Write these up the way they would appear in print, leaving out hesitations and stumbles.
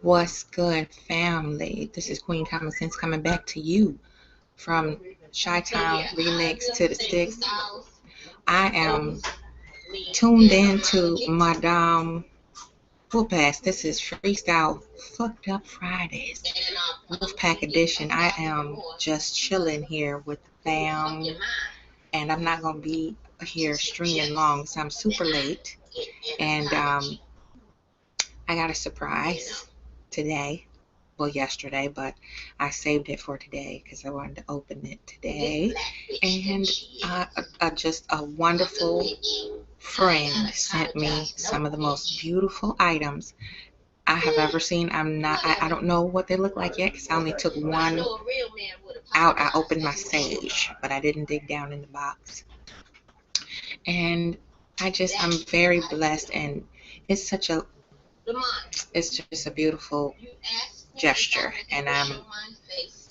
What's good, family? This is Queen Common Sense coming back to you from Chi-Town Remix to the Sticks. I am tuned in to Madame WolfPack. This is FreeStyle Fucked Up Fridays, WolfPack edition. I am just chilling here with the fam, and I'm not going to be here streaming long, so I'm super late. And I got a surprise today. Well, yesterday, but I saved it for today because I wanted to open it today. And just a wonderful friend sent me some of the most beautiful items I have ever seen. I don't know what they look like yet because I only took one out. I opened my sage, but I didn't dig down in the box. And I'm very blessed, and it's such a, it's just a beautiful gesture, and I'm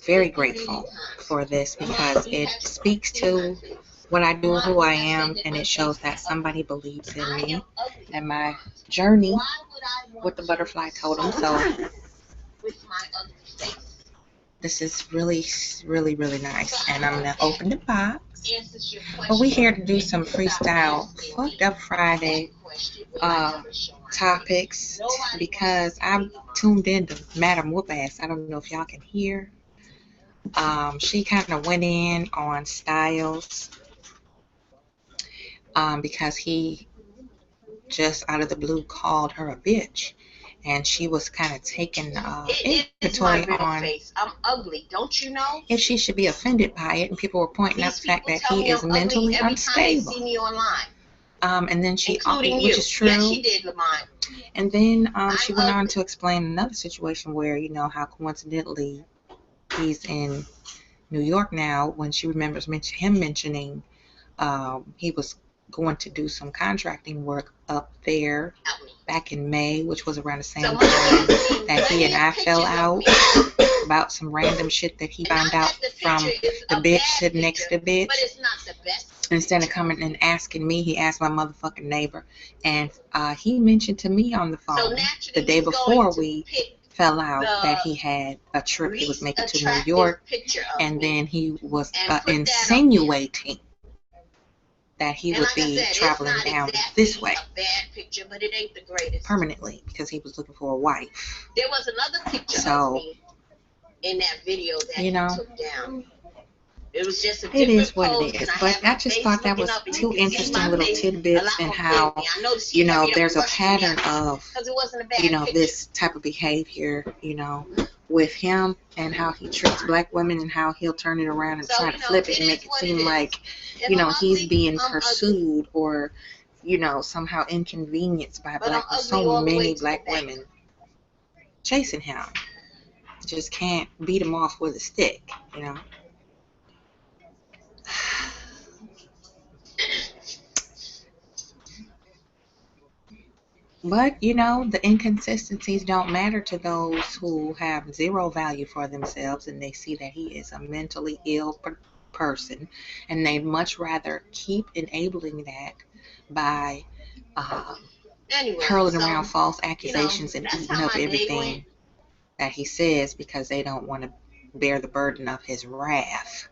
very grateful for this because it speaks to what I do, who I am, and it shows that somebody believes in me and my journey with the butterfly totem. So this is really, really, really nice, and I'm gonna open the box. But we're here to do some freestyle fucked up Friday topics because I'm tuned in to Madam Whoop-Ass. I don't know if y'all can hear. She kind of went in on Styles because he just out of the blue called her a bitch. And she was kind of taking inventory on I'm ugly, don't you know? If she should be offended by it, and people were pointing out the fact that he is mentally unstable. And then she, which is true. Yes, she did, Lamont. And then she went on to explain another situation where, you know, how coincidentally he's in New York now, when she remembers him mentioning he was going to do some contracting work up there back in May, which was around the same time that he and I fell out about some random shit that he found out from the bitch sitting next to the bitch. Instead of coming and asking me, he asked my motherfucking neighbor. And he mentioned to me on the phone the day before we fell out that he had a trip he was making to New York, and then he was insinuating that he would be traveling down this way permanently because he was looking for a wife. There was another picture of me in that video that you know, took down. It was just a it is what it is, but I just thought that was two interesting little tidbits and how, you know, there's a pattern of, you know, this type of behavior, you know, with him and how he treats black women and how he'll turn it around and try to flip it and make it seem like, you know, he's being pursued or, you know, somehow inconvenienced by so many black women chasing him. Just can't beat him off with a stick, you know. But, you know, the inconsistencies don't matter to those who have zero value for themselves and they see that he is a mentally ill person, and they'd much rather keep enabling that by hurling around false accusations and eating up everything that he says because they don't want to bear the burden of his wrath.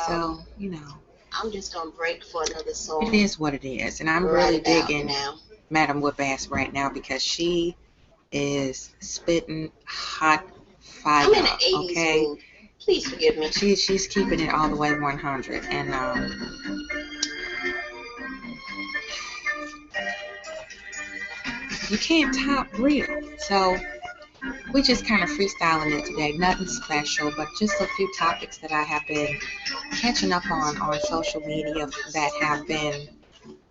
So, you know, I'm just gonna break for another song. It is what it is, and I'm really digging Madam Whoop-Ass right now because she is spitting hot fire. I'm in the 80s, okay? Mood. Please forgive me. She's keeping it all the way 100, and you can't top real. So we just kind of freestyling it today. Nothing special, but just a few topics that I have been catching up on social media that have been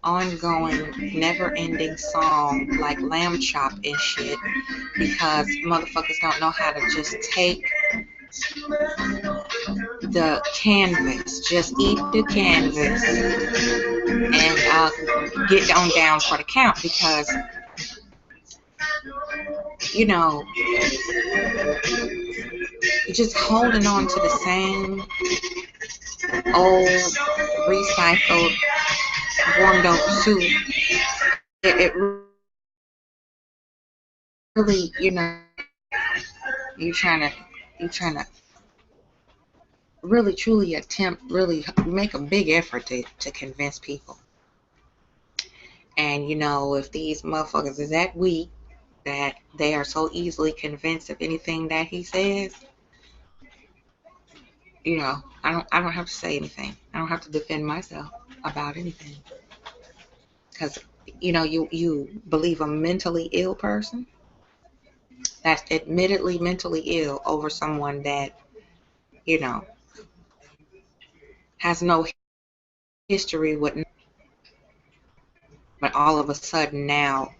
ongoing, never-ending song like lamb chop and shit, because motherfuckers don't know how to just take the canvas, just eat the canvas and get on down for the count, because you know, you're just holding on to the same old recycled warmed up soup. It really, you're trying to really truly attempt, really make a big effort to convince people. And if these motherfuckers is that weak that they are so easily convinced of anything that he says, I don't have to say anything. I don't have to defend myself about anything. Because you believe a mentally ill person that's admittedly mentally ill over someone that you know has no history with, but all of a sudden now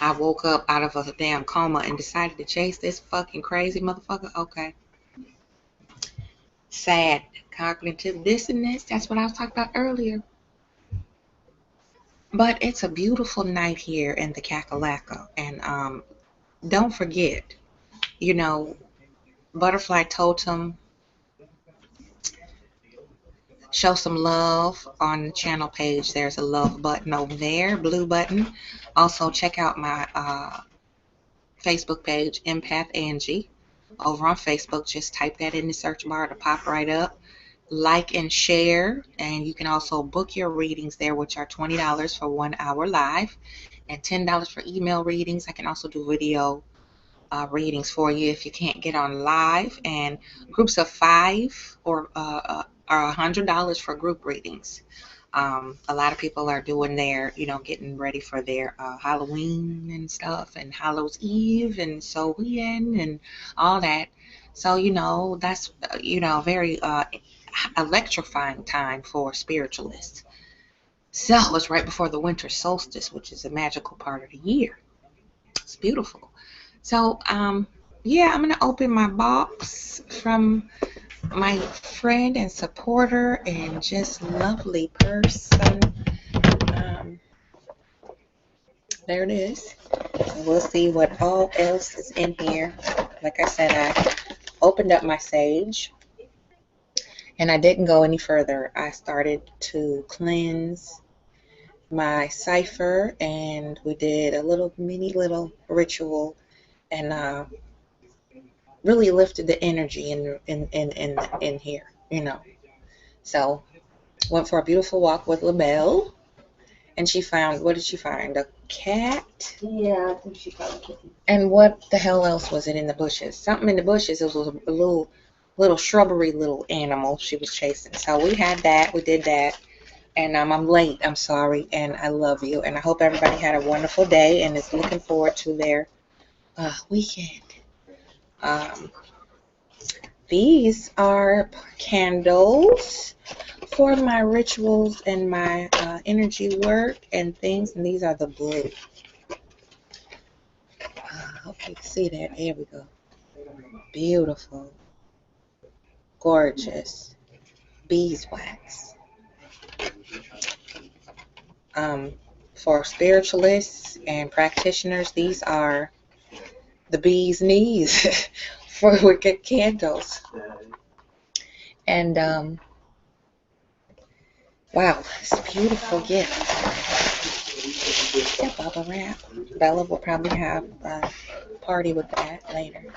I woke up out of a damn coma and decided to chase this fucking crazy motherfucker. Okay. Sad cognitive dissonance. That's what I was talking about earlier. But it's a beautiful night here in the Kakalaka. And don't forget, Butterfly Totem, show some love on the channel page. There's a love button over there, blue button. Also, check out my Facebook page, Empath Angie, over on Facebook. Just type that in the search bar to pop right up. Like and share, and you can also book your readings there, which are $20 for 1 hour live and $10 for email readings. I can also do video readings for you if you can't get on live, and groups of 5 or are $100 for group readings. A lot of people are doing their, getting ready for their Halloween and stuff, and Hallows Eve and Samhain and all that. So, that's, very electrifying time for spiritualists. So it's right before the winter solstice, which is a magical part of the year. It's beautiful. So, yeah, I'm going to open my box from my friend and supporter and just lovely person. There it is. And we'll see what all else is in here. Like I said, I opened up my sage and I didn't go any further. I started to cleanse my cipher, and we did a little ritual, and really lifted the energy in here, So went for a beautiful walk with LaBelle, and she found, what did she find? A cat? Yeah, I think she found a kitten. And what the hell else was it in the bushes? Something in the bushes. It was a little shrubbery little animal she was chasing. So we had that. We did that. And I'm late. I'm sorry. And I love you. And I hope everybody had a wonderful day and is looking forward to their weekend. These are candles for my rituals and my energy work and things. And these are the blue. I hope you can see that. There we go. Beautiful. Gorgeous. Beeswax. For spiritualists and practitioners, these are the bee's knees for wicked candles. And wow, it's a beautiful gift. Yeah, bubble wrap. Bella will probably have a party with that later.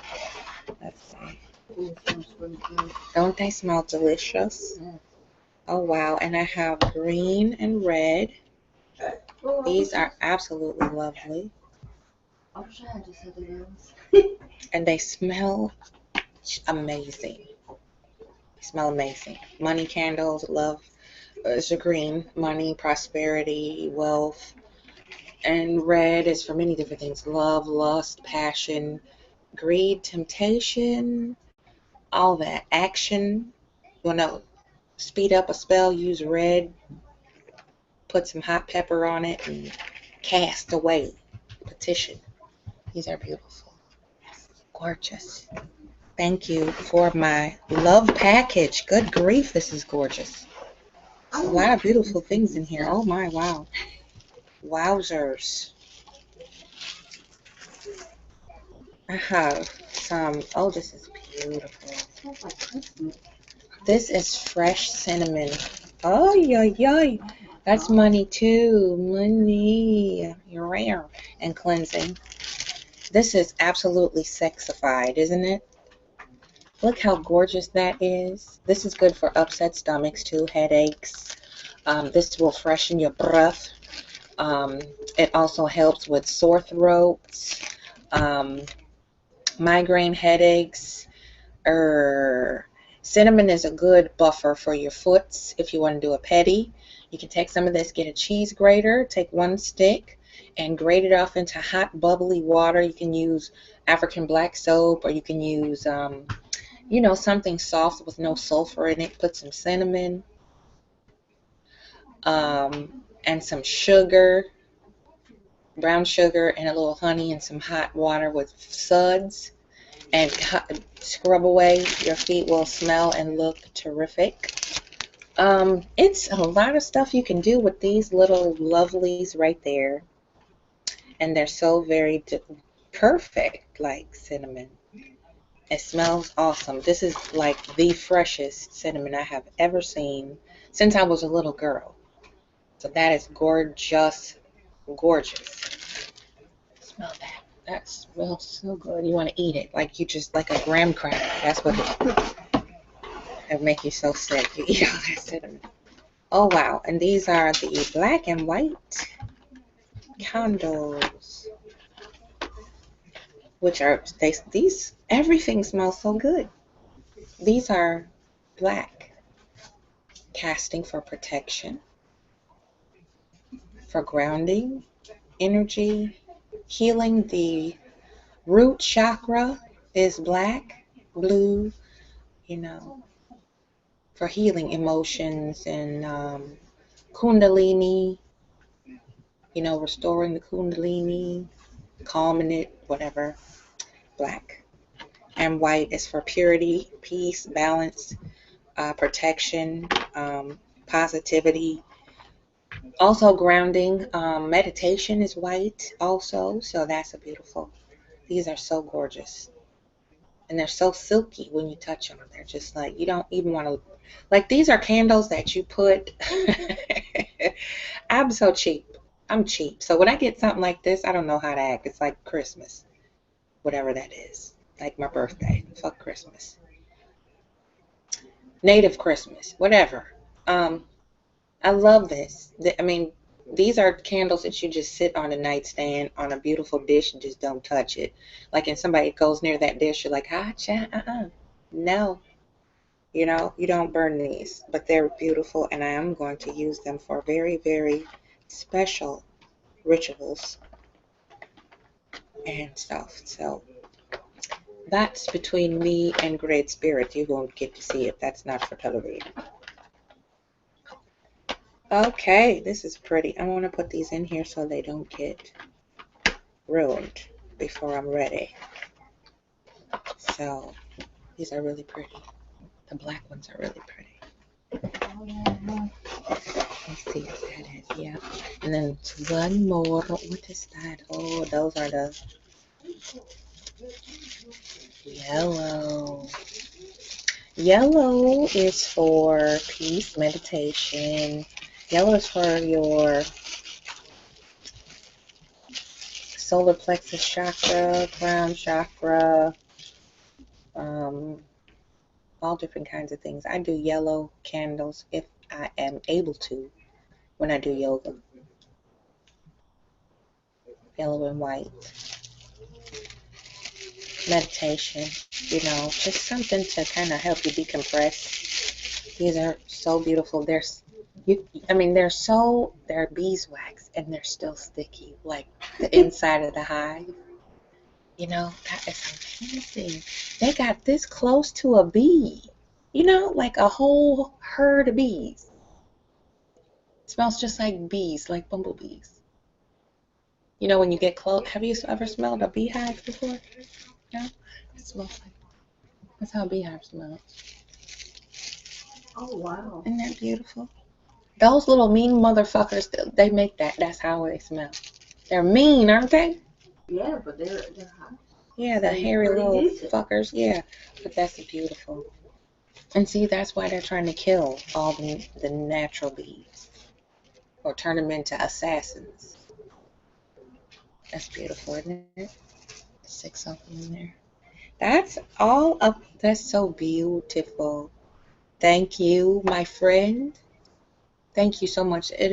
Let's see. Don't they smell delicious? Oh wow, and I have green and red. These are absolutely lovely. I wish I had just had those. And they smell amazing. They smell amazing. Money candles, love. It's a green, money, prosperity, wealth. And red is for many different things. Love, lust, passion, greed, temptation, all that. Action. You want to speed up a spell, use red. Put some hot pepper on it and cast away. Petition. These are beautiful. Gorgeous. Thank you for my love package. Good grief, this is gorgeous. A lot of beautiful things in here. Oh my, wow. Wowzers. I have some, oh, this is beautiful. This is fresh cinnamon. Oh, yoy. That's money too. Money. You're rare. And cleansing. This is absolutely sexified, isn't it? Look how gorgeous that is. This is good for upset stomachs too, headaches. This will freshen your breath. Um, it also helps with sore throats, um, migraine headaches. Cinnamon is a good buffer for your foots if you want to do a pedi. You can take some of this, get a cheese grater, take one stick, and grate it off into hot, bubbly water. You can use African black soap, or you can use, something soft with no sulfur in it. Put some cinnamon and some sugar, brown sugar, and a little honey, and some hot water with suds, and scrub away. Your feet will smell and look terrific. It's a lot of stuff you can do with these little lovelies right there, and they're so very perfect, like cinnamon. It smells awesome. This is like the freshest cinnamon I have ever seen since I was a little girl. So that is gorgeous, gorgeous. Smell that. That smells so good. You want to eat it like you just like a graham cracker. That's what it make you so sick. You eat all that cinnamon. Oh wow! And these are the black and white candles, which are these. Everything smells so good. These are black, casting for protection, for grounding, energy, healing. The root chakra is black, blue, for healing emotions and kundalini, restoring the kundalini, calming it, whatever, black. And white is for purity, peace, balance, protection, positivity. Also grounding, meditation is white also, so that's a beautiful. These are so gorgeous. And they're so silky when you touch them. They're just like, you don't even want to, like these are candles that you put, I'm so cheap. I'm cheap. So when I get something like this, I don't know how to act. It's like Christmas, whatever that is. Like my birthday. Fuck Christmas. Native Christmas, whatever. I love this. These are candles that you just sit on a nightstand on a beautiful dish and just don't touch it. Like, and somebody goes near that dish, you're like, no. You don't burn these, but they're beautiful, and I am going to use them for very, very special rituals and stuff. So that's between me and Great Spirit. You won't get to see it. That's not for television. Okay, this is pretty. I want to put these in here so they don't get ruined before I'm ready. So these are really pretty. The black ones are really pretty. Let's see if that is, yeah. And then one more. What is that? Oh, those are the yellow. Yellow is for peace, meditation. Yellow is for your solar plexus chakra, crown chakra, all different kinds of things. I do yellow candles if I am able to when I do yoga. Yellow and white. Meditation, just something to kind of help you decompress. These are so beautiful. They're beeswax and they're still sticky, like the inside of the hive. That is amazing. They got this close to a bee, like a whole herd of bees. It smells just like bees, like bumblebees. When you get close, have you ever smelled a beehive before? No? It smells like, that's how a beehive smells. Oh, wow. Isn't that beautiful? Those little mean motherfuckers, they make that. That's how they smell. They're mean, aren't they? Yeah, but they're hot. Yeah, the hairy little fuckers. Yeah, but that's beautiful. And see, that's why they're trying to kill all the natural bees, or turn them into assassins. That's beautiful, isn't it? 6 of them in there. That's all of. That's so beautiful. Thank you, my friend. Thank you so much. That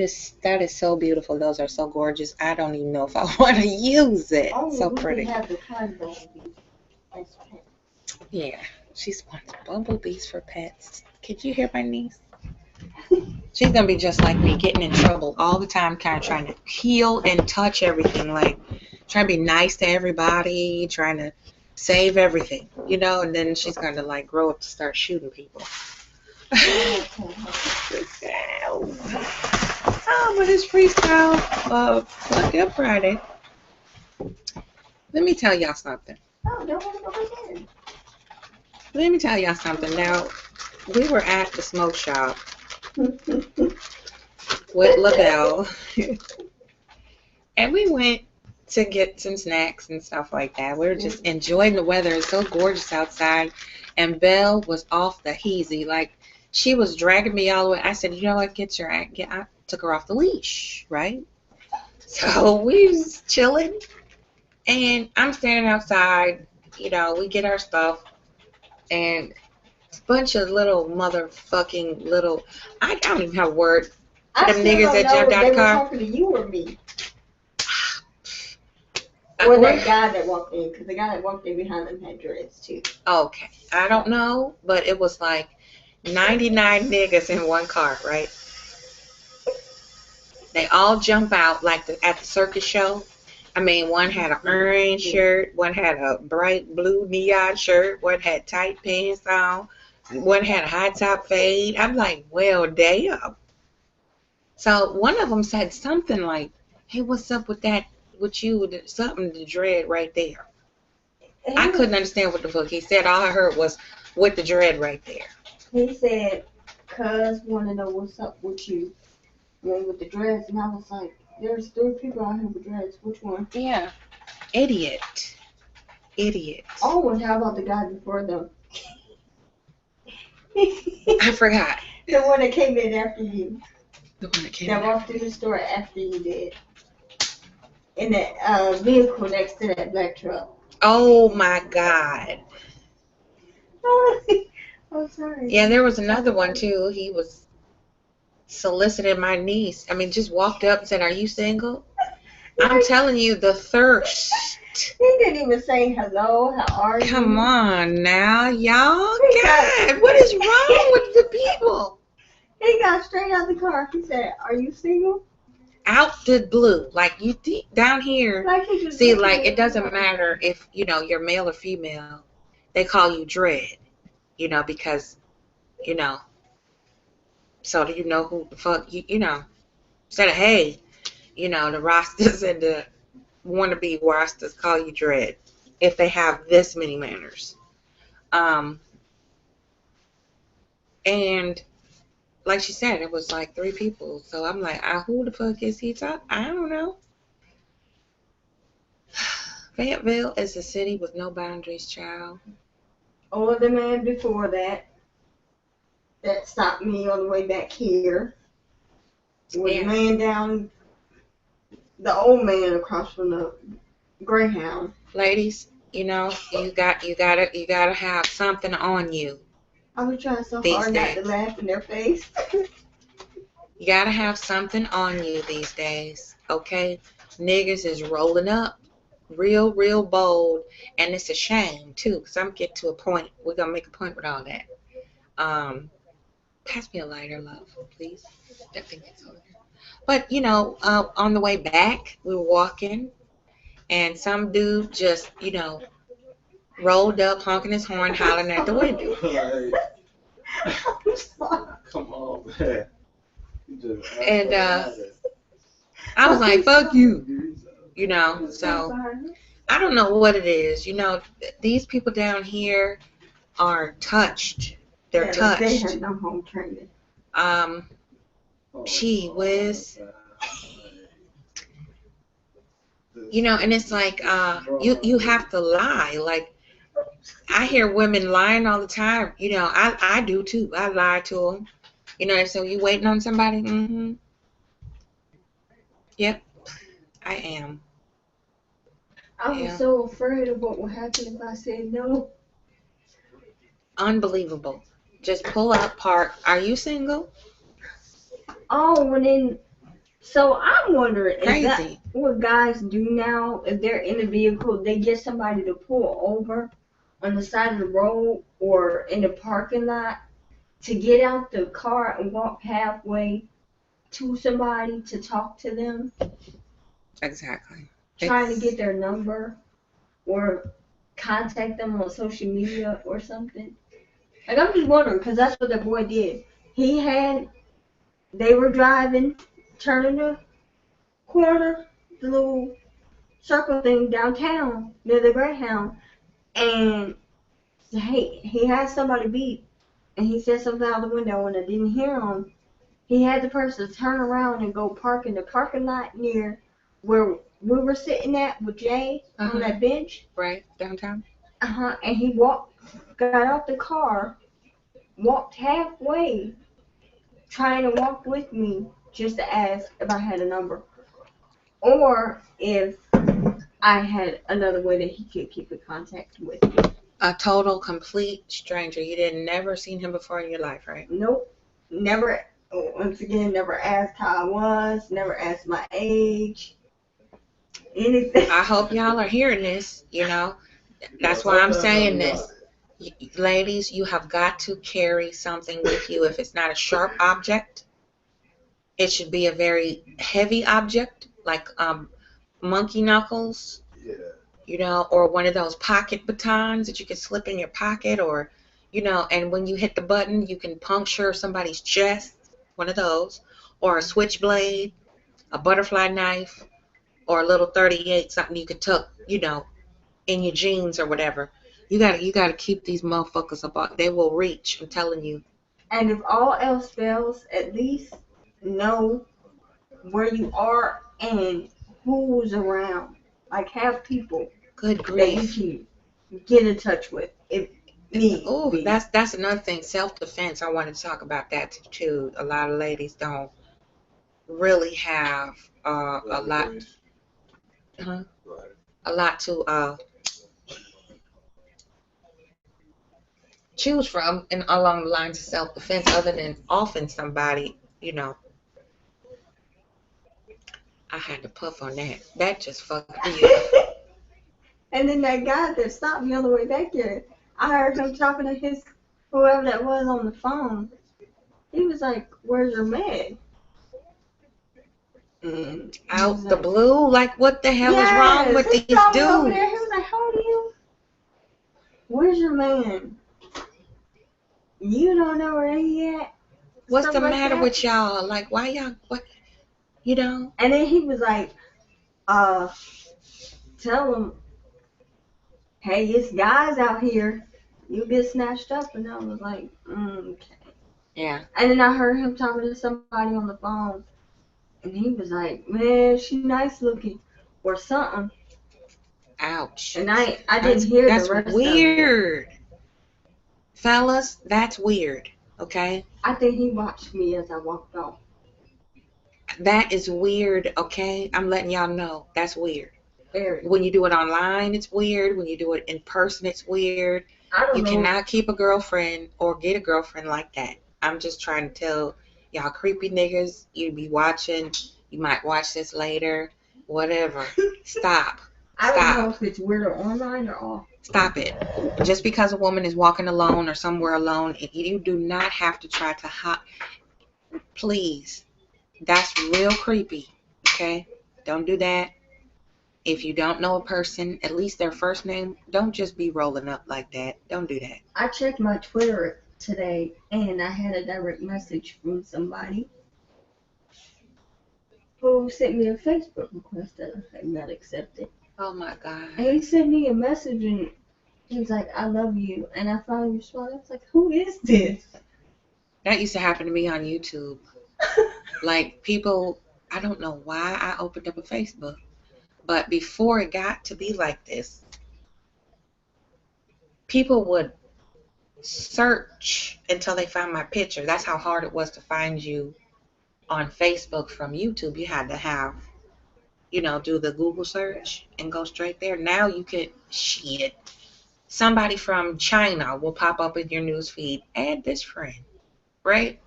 is so beautiful. Those are so gorgeous. I don't even know if I want to use it. Oh, So we pretty. could have the cotton bumblebees as pets. Yeah, she's wants bumblebees for pets. Could you hear my niece? She's gonna be just like me, getting in trouble all the time, kind of trying to heal and touch everything, like trying to be nice to everybody, trying to save everything, you know. And then she's gonna like grow up to start shooting people. Oh, but it's freestyle Fuqqed Friday. Let me tell y'all something. Oh, don't want to go again. Let me tell y'all something. Now, we were at the smoke shop with LaBelle, and we went to get some snacks and stuff like that. We were just enjoying the weather. It's so gorgeous outside, and Belle was off the heezy. Like, she was dragging me all the way. I said, you know what, I took her off the leash, right? So we was chilling, and I'm standing outside. You know, we get our stuff, and a bunch of little motherfucking little, I don't even have a word. I Them still niggas don't that know jumped if out they the were car. talking to you or me. Or that guy that walked in, because the guy that walked in behind them had dreads too. Okay, I don't know, but it was like 99 niggas in one car, right? They all jump out like at the circus show. I mean, one had an orange shirt, one had a bright blue neon shirt, one had tight pants on, one had a high top fade. I'm like, well, damn. So one of them said something like, hey, what's up with that, with you, something to dread right there. I couldn't understand what the fuck he said. All I heard was, with the dread right there. He said, cuz want to know what's up with you. With the dreads, and I was like, there's 3 people out here with dreads. Which one? Yeah. Idiot. Oh, and how about the guy before them? I forgot. The one that came in after you. The one that came That in. walked through the store after you did. In that vehicle next to that black truck. Oh my God. Oh, sorry. Yeah, there was another one too. He was soliciting my niece. I mean, just walked up and said, are you single? I'm telling you, the thirst. He didn't even say hello. How are you? Come on now, y'all. God, what is wrong with the people? He got straight out the car. He said, are you single? Out the blue. Like, you think down here, Like he just see, like, it doesn't matter if, you know, you're male or female. They call you dread, you know, because, you know, so do you know who the fuck, you know, instead of, hey, you know, the Rastas and the wannabe Rastas call you dread if they have this many manners. And like she said, it was like 3 people. So I'm like, who the fuck is he talking? I don't know. Fayetteville is a city with no boundaries, child. Or the man before that stopped me on the way back here was a man down, the old man across from the Greyhound. Ladies, you know, you gotta have something on you. I was trying so hard not to laugh in their face. You gotta have something on you these days, okay? Niggas is rolling up real bold, and it's a shame too, because I'm getting to a point. We're gonna make a point with all that. Pass me a lighter, love, please. That thing is over there. But you know, on the way back, we were walking, and some dude just, you know, rolled up, honking his horn, hollering at the window. Come on, man. And I was like, fuck you. You know, so I don't know what it is. You know, these people down here are touched. They're touched. They have no home training. Gee whiz. You know, and it's like you have to lie. Like, I hear women lying all the time. You know, I do too. I lie to them. You know, so you waiting on somebody? Mm-hmm. Yep, I am. I was Yeah. so afraid of what would happen if I said no. Unbelievable. Just pull up, park. Are you single? Oh, and then, so I'm wondering, is that Crazy. what guys do now? If they're in a vehicle, they get somebody to pull over on the side of the road or in the parking lot to get out the car and walk halfway to somebody to talk to them, Exactly. trying to It's get their number or contact them on social media or something. Like, I'm just wondering, because that's what the boy did. They were driving, turning the corner, the little circle thing downtown near the Greyhound, and he had somebody beat, and he said something out the window, and I didn't hear him. He had the person turn around and go park in the parking lot near where we were sitting at with Jay on that bench. right downtown. And he got out the car, walked halfway, trying to walk with me just to ask if I had a number or if I had another way that he could keep in contact with me. A total complete stranger. You didn't never seen him before in your life, right? Nope. Never, once again, never asked how I was, never asked my age, anything. I hope y'all are hearing this, you know. That's why I'm saying this. Ladies, you have got to carry something with you. If it's not a sharp object, it should be a very heavy object, like monkey knuckles, you know, or one of those pocket batons that you can slip in your pocket, or, you know, and when you hit the button, you can puncture somebody's chest, one of those, or a switchblade, a butterfly knife, or a little 38, something you could tuck, you know, in your jeans or whatever. You gotta keep these motherfuckers about. They will reach. I'm telling you. And if all else fails, at least know where you are and who's around. Like, have people Good that grief. you can get in touch with if need Oh, be. that's another thing. Self-defense. I want to talk about that too. A lot of ladies don't really have a lot, uh, a lot to choose from, and along the lines of self-defense, other than offing somebody. You know, I had to puff on that. That just fucked me up. And then that guy that stopped me on the way back here, I heard him talking to his whoever that was on the phone. He was like, "Where's your man?" Out the blue, like what the hell is wrong with he these saw me over there. dudes? He was like, "How old are you? Where's your man? You don't know where he at." What's Stuff the like matter that. with y'all? Like, why y'all, what, you know? And then he was like, tell him, hey, it's guys out here. You get snatched up. And I was like, okay. Yeah. And then I heard him talking to somebody on the phone. And he was like, man, she nice looking. Or something. Ouch. And I didn't hear That's the rest of it. weird. Fellas, that's weird. Okay? I think he watched me as I walked off. That is weird, okay? I'm letting y'all know. That's weird. Very. When you do it online, it's weird. When you do it in person, it's weird. I don't You know. cannot keep a girlfriend or get a girlfriend like that. I'm just trying to tell y'all creepy niggas, you be watching, you might watch this later, whatever. Stop. I don't know if it's weird or online or off. Stop it. Just because a woman is walking alone or somewhere alone, you do not have to try to hide. Please. That's real creepy. Okay? Don't do that. If you don't know a person, at least their first name, don't just be rolling up like that. Don't do that. I checked my Twitter today and I had a direct message from somebody who sent me a Facebook request that I had not accepted. Oh my God. And he sent me a message and he was like, I love you. And I finally responded. I was like, who is this? That used to happen to me on YouTube. Like people, I don't know why I opened up a Facebook, but before it got to be like this, people would search until they found my picture. That's how hard it was to find you on Facebook from YouTube. You had to have do the Google search and go straight there. Now you could, shit, somebody from China will pop up in your news feed. Add this friend, right?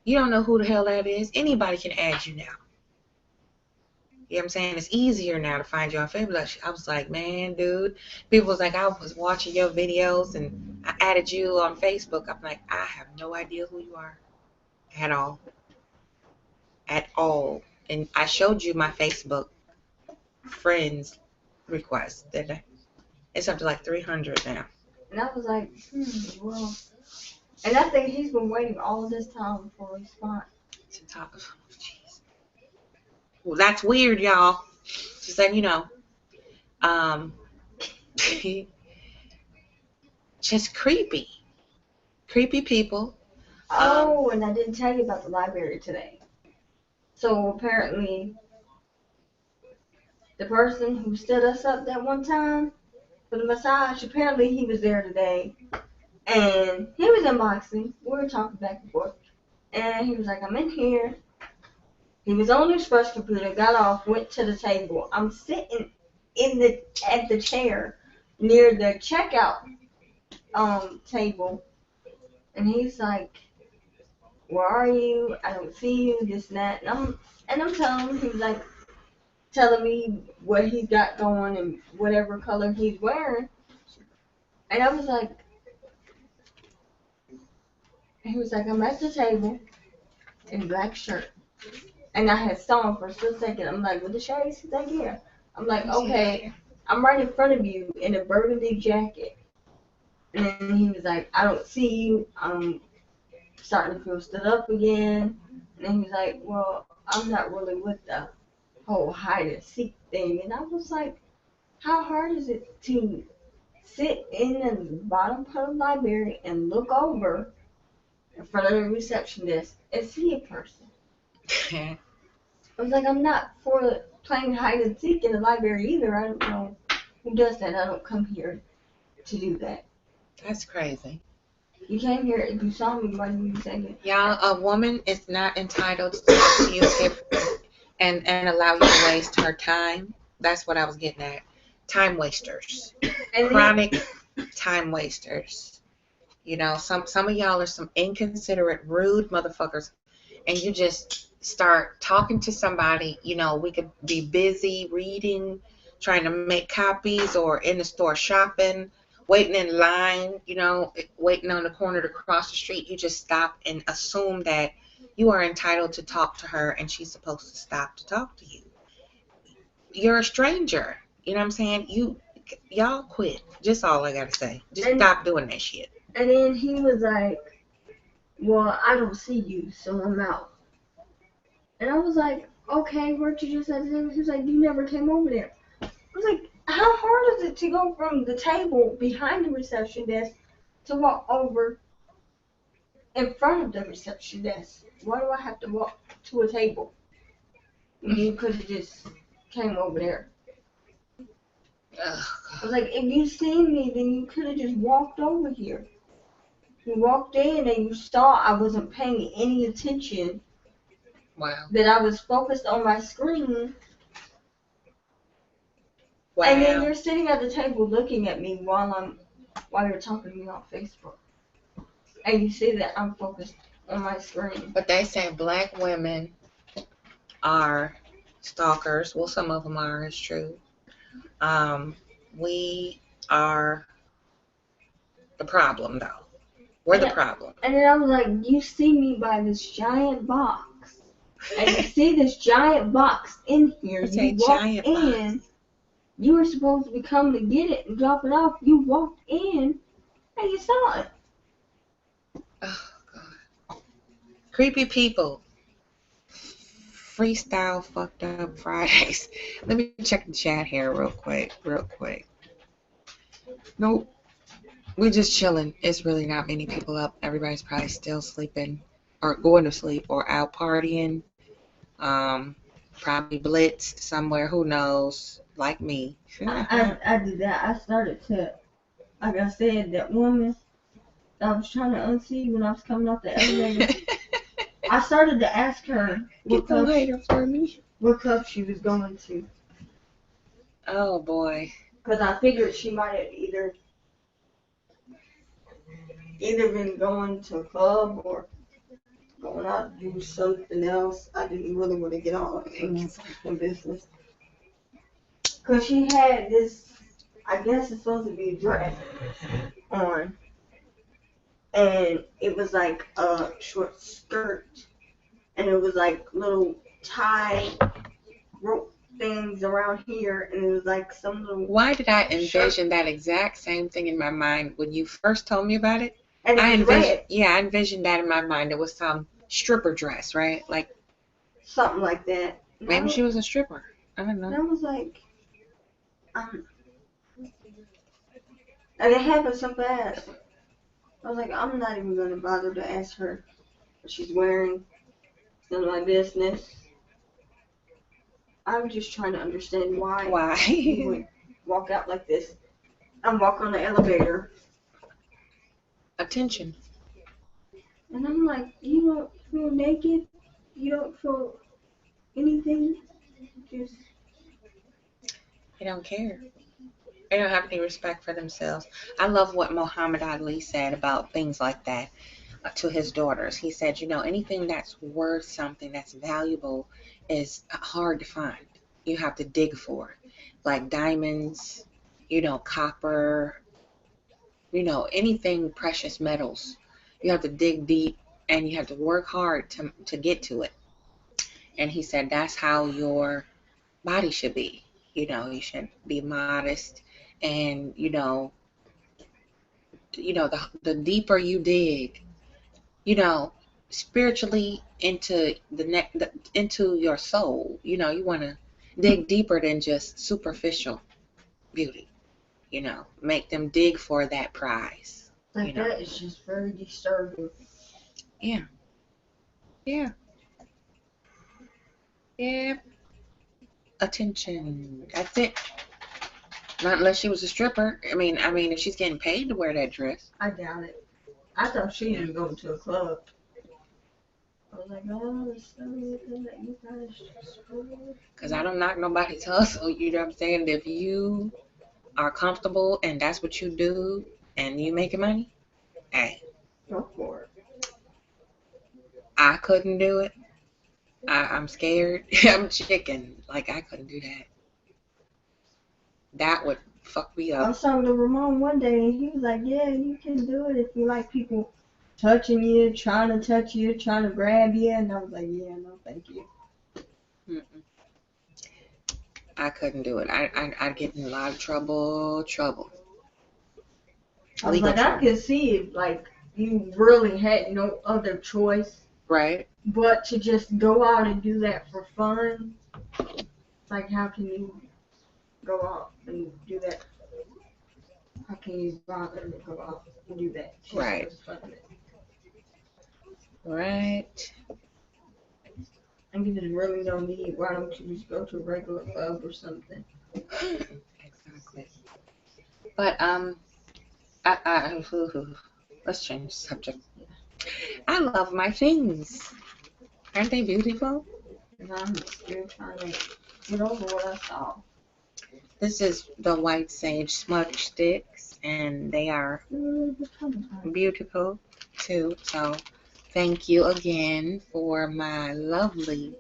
You don't know who the hell that is. Anybody can add you now. You know what I'm saying? It's easier now to find you on Facebook. I was like, man, dude. People was like, I was watching your videos and I added you on Facebook. I'm like, I have no idea who you are at all. At all. And I showed you my Facebook friends request, didn't I? It's up to like 300 now. And I was like, well. And I think he's been waiting all this time for a response. To top of, jeez. Well, that's weird, y'all. Just letting you know. Just creepy. Creepy people. Oh, and I didn't tell you about the library today. So apparently, the person who stood us up that one time for the massage, apparently he was there today. And he was unboxing. We were talking back and forth. And he was like, I'm in here. He was on his first computer, got off, went to the table. I'm sitting at the chair near the checkout table. And he's like, where are you? I don't see you, this and that. And I'm telling him, he was like telling me what he's got going and whatever color he's wearing. And I was like, he was like, I'm at the table in a black shirt. And I had saw him for a split second. I'm like, with the shades? He's like, yeah. I'm like, okay. I'm right in front of you in a burgundy jacket. And then he was like, I don't see you. I'm starting to feel stood up again. And he was like, well, I'm not really with the whole hide and seek thing. And I was like, how hard is it to sit in the bottom part of the library and look over in front of the reception desk and see a person? I was like, I'm not for playing hide and seek in the library either. I don't know who does that. I don't come here to do that. That's crazy. You came here, if you saw me, why didn't you say it? Y'all, a woman is not entitled to talk to you and allow you to waste her time. That's what I was getting at. Time wasters. And chronic time wasters. Some of y'all are some inconsiderate, rude motherfuckers. And you just start talking to somebody, we could be busy reading, trying to make copies, or in the store shopping, waiting in line, waiting on the corner to cross the street. You just stop and assume that you are entitled to talk to her and she's supposed to stop to talk to you. You're a stranger. You know what I'm saying? Y'all quit. Just all I gotta say. Just stop doing that shit. And then he was like, well, I don't see you, so I'm out. And I was like, okay, weren't you just at the table? He was like, you never came over there. I was like, how hard is it to go from the table behind the reception desk to walk over in front of the reception desk? Why do I have to walk to a table? You could have just came over there. I was like, if you seen me, then you could have just walked over here. You walked in and you saw I wasn't paying any attention. Wow. That I was focused on my screen. Wow. And then you're sitting at the table looking at me while you're talking to me on Facebook. And you see that I'm focused on my screen. But they say black women are stalkers. Well, some of them are, it's true. We are the problem, though. We're the problem. And then I was like, you see me by this giant box. And you see this giant box in here. You walk in. You were supposed to be coming to get it and drop it off. You walked in and you saw it. Oh, God. Creepy people. FreeStyle fucked up Fridays. Let me check the chat here real quick. Nope. We're just chilling. It's really not many people up. Everybody's probably still sleeping or going to sleep or out partying. Probably blitzed somewhere. Who knows? Like me. I did that. I started to, like I said, that woman that I was trying to unsee when I was coming off the elevator. I started to ask her what cup she was going to. Oh boy. Because I figured she might have either been going to a club or going out to do something else. I didn't really want to get on in business. Because she had this, I guess it's supposed to be a dress on. And it was like a short skirt. And it was like little tie rope things around here. And it was like some little. Why did I envision that exact same thing in my mind when you first told me about it? And it was red. Yeah, I envisioned that in my mind. It was some stripper dress, right? Like something like that. Maybe she was a stripper. I don't know. And I was like, and it happened so fast. I was like, I'm not even going to bother to ask her what she's wearing. It's none of my business. I'm just trying to understand why you would walk out like this. I'm walking on the elevator. Attention. And I'm like, you don't feel naked? You don't feel anything? Just. They don't care. They don't have any respect for themselves. I love what Muhammad Ali said about things like that to his daughters. He said, you know, anything that's worth something, that's valuable, is hard to find. You have to dig for it. Like diamonds, you know, copper, you know, anything precious metals. You have to dig deep and you have to work hard to get to it. And he said that's how your body should be. You know, you should be modest, and the deeper you dig, you know, spiritually into into your soul. You know, you want to dig deeper than just superficial beauty. You know, make them dig for that prize. Like that is just very disturbing. Yeah. Yeah. Yeah. Attention. That's it. Not unless she was a stripper. I mean, if she's getting paid to wear that dress. I doubt it. I thought she didn't go to a club. I was like, oh, it's something that you guys just. Because I don't knock nobody's hustle. You know what I'm saying? If you are comfortable and that's what you do and you making money, hey. Go for it. I couldn't do it. I'm scared. I'm chicken. Like, I couldn't do that. That would fuck me up. I was talking to Ramon one day, and he was like, yeah, you can do it if you like people touching you, trying to touch you, trying to grab you. And I was like, yeah, no, thank you. Mm-mm. I couldn't do it. I'd get in a lot of trouble. I was like, I could see if, like, you really had no other choice. Right. But to just go out and do that for fun, like, how can you go out and do that? How can you bother to go out and do that? Right. Right. And you just really don't need, why don't you just go to a regular club or something? Exactly. But, let's change the subject. I love my things. Aren't they beautiful? And I'm still trying to get over what I saw. This is the white sage smudge sticks, and they are beautiful too. So thank you again for my lovely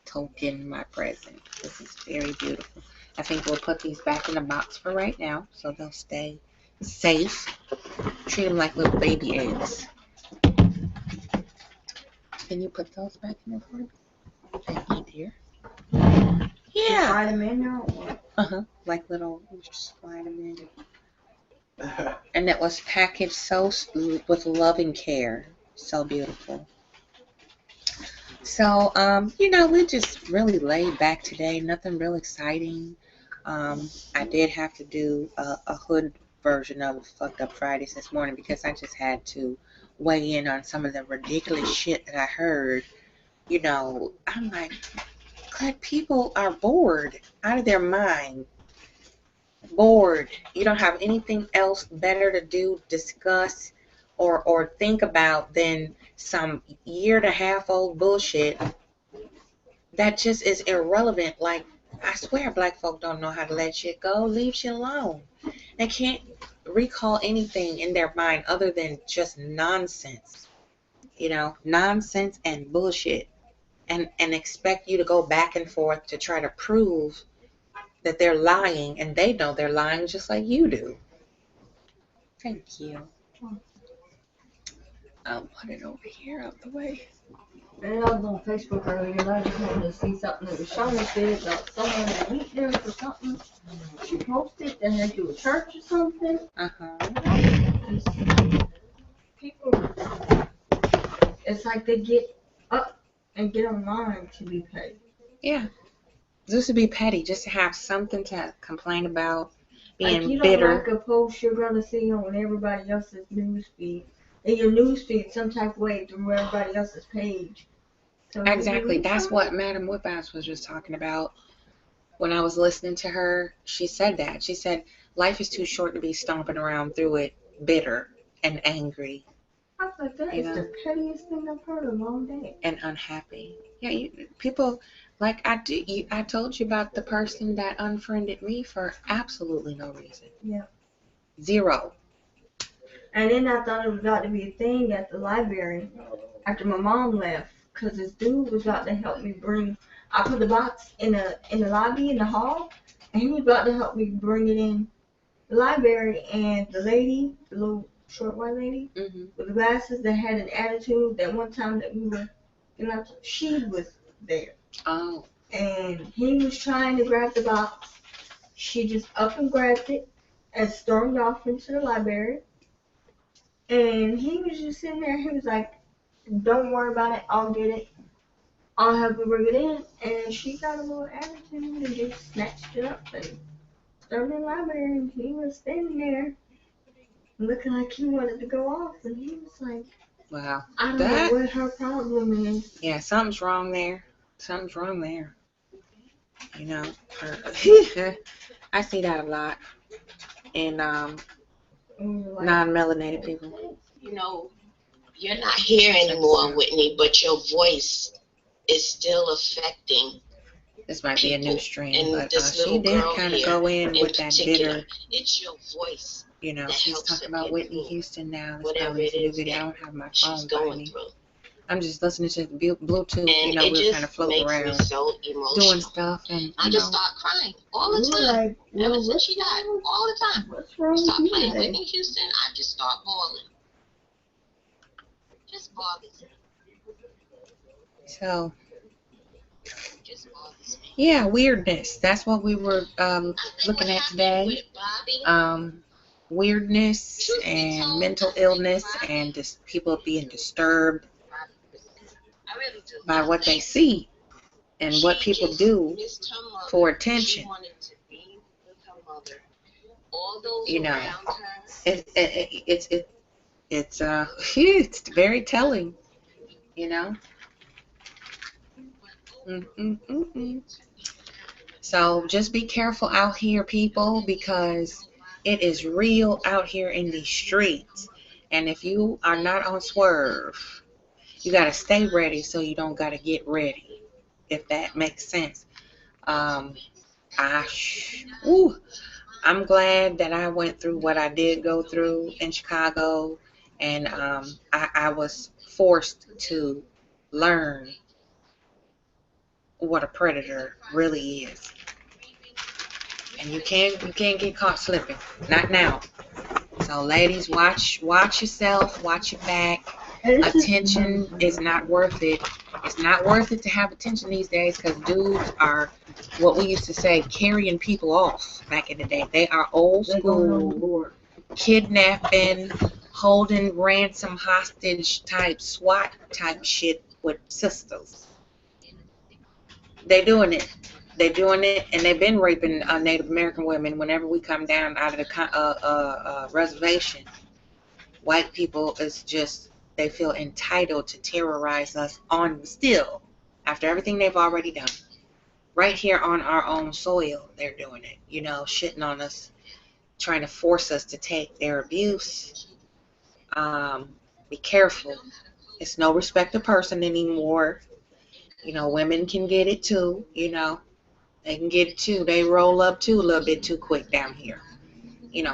token, my present. This is very beautiful. I think we'll put these back in the box for right now so they'll stay safe. Treat them like little baby eggs. Can you put those back in there for me? Thank you, dear. Yeah. Slide them in there or what? Like little, just slide them in. And it was packaged so with loving care. So beautiful. So, we just really laid back today. Nothing real exciting. I did have to do a hood version of Fucked Up Fridays this morning because I just had to weigh in on some of the ridiculous shit that I heard. You know, I'm like, God, people are bored out of their mind. Bored. You don't have anything else better to do, discuss, or think about than some year-and-a-half old bullshit that just is irrelevant. Like, I swear black folk don't know how to let shit go. Leave shit alone. They can't recall anything in their mind other than just nonsense. Nonsense and bullshit. And expect you to go back and forth to try to prove that they're lying, and they know they're lying just like you do. Thank you. I'll put it over here out the way. And I was on Facebook earlier and I just wanted to see something that was Shauna said about someone that meet there for something. She posted that had to do with church or something. People, it's like they get up and get online to be paid. Yeah. Just to be petty, just to have something to complain about, being like you bitter. don't like a post you're gonna see on everybody else's news feed. In your news feed some type of way through everybody else's page. So exactly. That's what Madam Whipass was just talking about. When I was listening to her, she said that. She said, life is too short to be stomping around through it bitter and angry. I was like, that is the pettiest thing I've heard in a long day. And unhappy. Yeah, people, like I told you about the person that unfriended me for absolutely no reason. Yeah. Zero. And then I thought it was about to be a thing at the library after my mom left, because this dude was about to help me bring. I put the box in the lobby in the hall, and he was about to help me bring it in the library. And the lady, the little short white lady with the glasses that had an attitude, that one time that we were, she was there. Oh. And he was trying to grab the box. She just up and grabbed it and stormed off into the library. And he was just sitting there. He was like, don't worry about it. I'll get it. I'll help you bring it in. And she got a little attitude and just snatched it up and stormed in the library. And he was standing there looking like he wanted to go off. And he was like, wow. I don't know what her problem is. Yeah, something's wrong there. Something's wrong there. I see that a lot in non-melanated people. You're not here anymore, Whitney, but your voice is still affecting. This might be a new stream, and but she did kind of go in with that bitter. It's your voice. She's talking about Whitney Houston now. This probably is a new video. I don't have my phone by me. I'm just listening to Bluetooth. And we were kind of floating around, so doing stuff, and I just start crying all the time. Ever since she died, all the time. What's wrong Stop with playing you? Whitney Houston. I just start bawling. Just bothers me. So, yeah, weirdness. That's what we were looking at today. Weirdness and mental illness and just people being disturbed by what they see and what people do for attention. It's very telling, So just be careful out here, people, because it is real out here in these streets. And if you are not on swerve, you got to stay ready so you don't got to get ready, if that makes sense. I'm glad that I went through what I did go through in Chicago, and I was forced to learn what a predator really is. And you can't get caught slipping. Not now. So ladies, watch yourself, watch your back. Attention is not worth it. It's not worth it to have attention these days, because dudes are, what we used to say, carrying people off back in the day. They are old school, kidnapping, holding ransom hostage type, SWAT type shit with sisters. They're doing it, and they've been raping Native American women. Whenever we come down out of the reservation, white people is just, they feel entitled to terrorize us still, after everything they've already done. Right here on our own soil, they're doing it, shitting on us, trying to force us to take their abuse. Be careful. It's no respect of person anymore. Women can get it too, They can get it too. They roll up too a little bit too quick down here,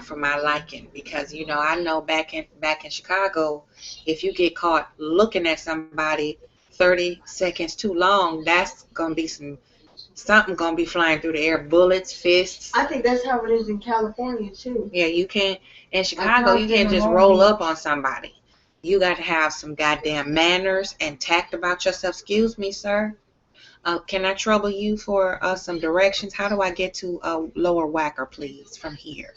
for my liking. Because I know back in Chicago, if you get caught looking at somebody 30 seconds too long, that's gonna be something gonna be flying through the air. Bullets, fists. I think that's how it is in California too. Yeah, you can't in Chicago. You can't just roll up on somebody. You got to have some goddamn manners and tact about yourself. Excuse me, sir. Can I trouble you for some directions? How do I get to Lower Wacker, please, from here?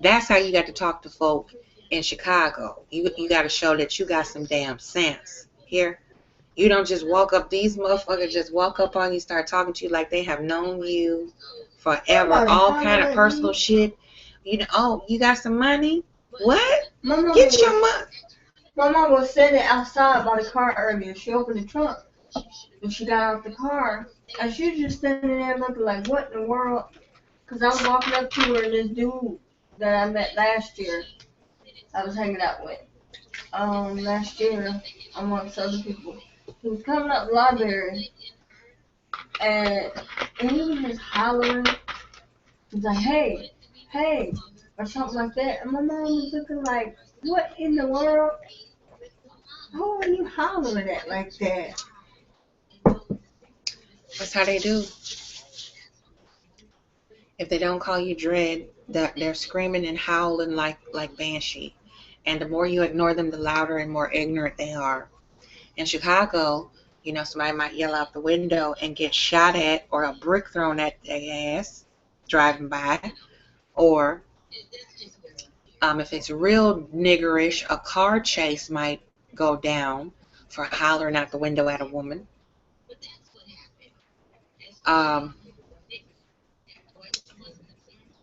That's how you got to talk to folk in Chicago. You got to show that you got some damn sense. Here, you don't just walk up. These motherfuckers just walk up on you, start talking to you like they have known you forever. All kind of personal shit. Oh, you got some money? What? Get your money. My mom was sitting outside by the car earlier. She opened the trunk. And she got out the car, and she was just standing there looking like, what in the world? Because I was walking up to her, and this dude that I met last year, I was hanging out with, last year, amongst other people. He was coming up the library, and he was just hollering. He was like, hey, or something like that. And my mom was looking like, what in the world? Who are you hollering at like that? That's how they do. If they don't call you dread, they're screaming and howling like banshee. And the more you ignore them, the louder and more ignorant they are. In Chicago, somebody might yell out the window and get shot at or a brick thrown at their ass driving by. Or if it's real niggerish, a car chase might go down for hollering out the window at a woman.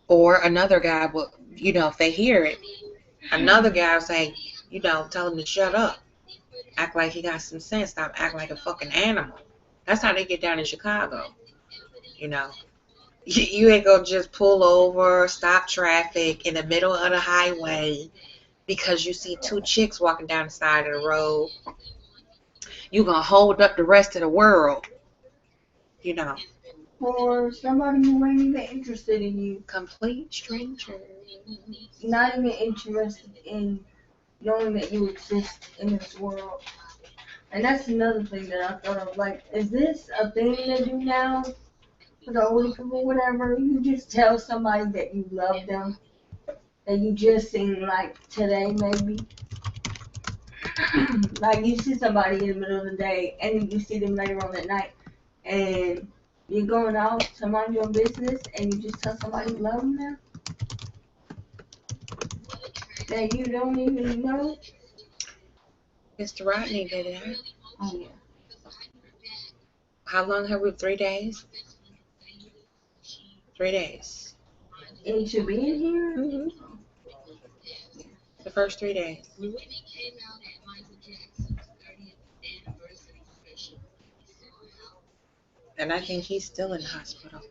Or another guy will, if they hear it, another guy will say, tell him to shut up. Act like he got some sense. Stop acting like a fucking animal. That's how they get down in Chicago. You ain't gonna just pull over, stop traffic in the middle of the highway because you see two chicks walking down the side of the road. You gonna hold up the rest of the world. For somebody who ain't even interested in you. Complete stranger. Not even interested in knowing that you exist in this world. And that's another thing that I thought of. Like, is this a thing they do now? For the older people, whatever. You just tell somebody that you love them. That you just seen, like, today, maybe. Like, you see somebody in the middle of the day, and you see them later on at night. And you're going out to mind your business, and you just tell somebody you love them now? That you don't even know? Mr. Rodney did that. Oh, yeah. How long have we? 3 days? 3 days. Into being here? Mm-hmm. The first 3 days. And I think he's still in the hospital.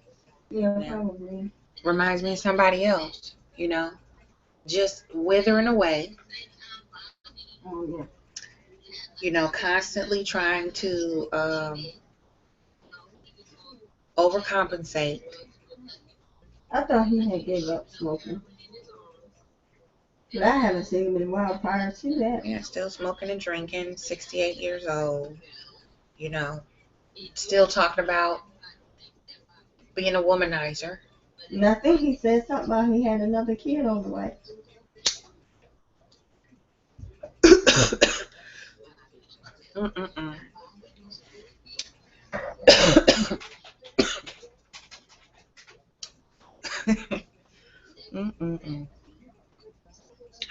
Yeah, probably. Reminds me of somebody else, just withering away. Oh, yeah. Constantly trying to overcompensate. I thought he had gave up smoking. But I haven't seen him in a while prior to that. Yeah, still smoking and drinking, 68 years old, still talking about being a womanizer. And I think he said something about he had another kid on the way. Mm-mm-mm. Mm-mm-mm.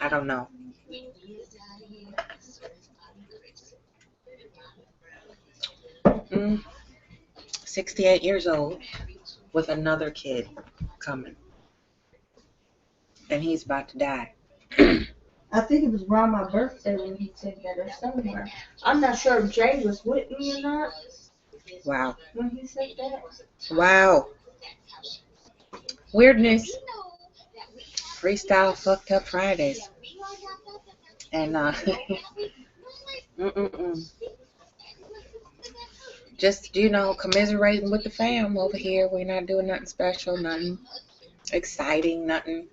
I don't know. 68 years old with another kid coming. And he's about to die. I think it was around my birthday when he said that or somewhere. I'm not sure if Jay was with me or not. Wow. When he said that. Wow. Weirdness. FreeStyle Fuqqed Up Fridays. And mm-mm-mm. Just, you know, commiserating with the fam over here. We're not doing nothing special, nothing exciting, nothing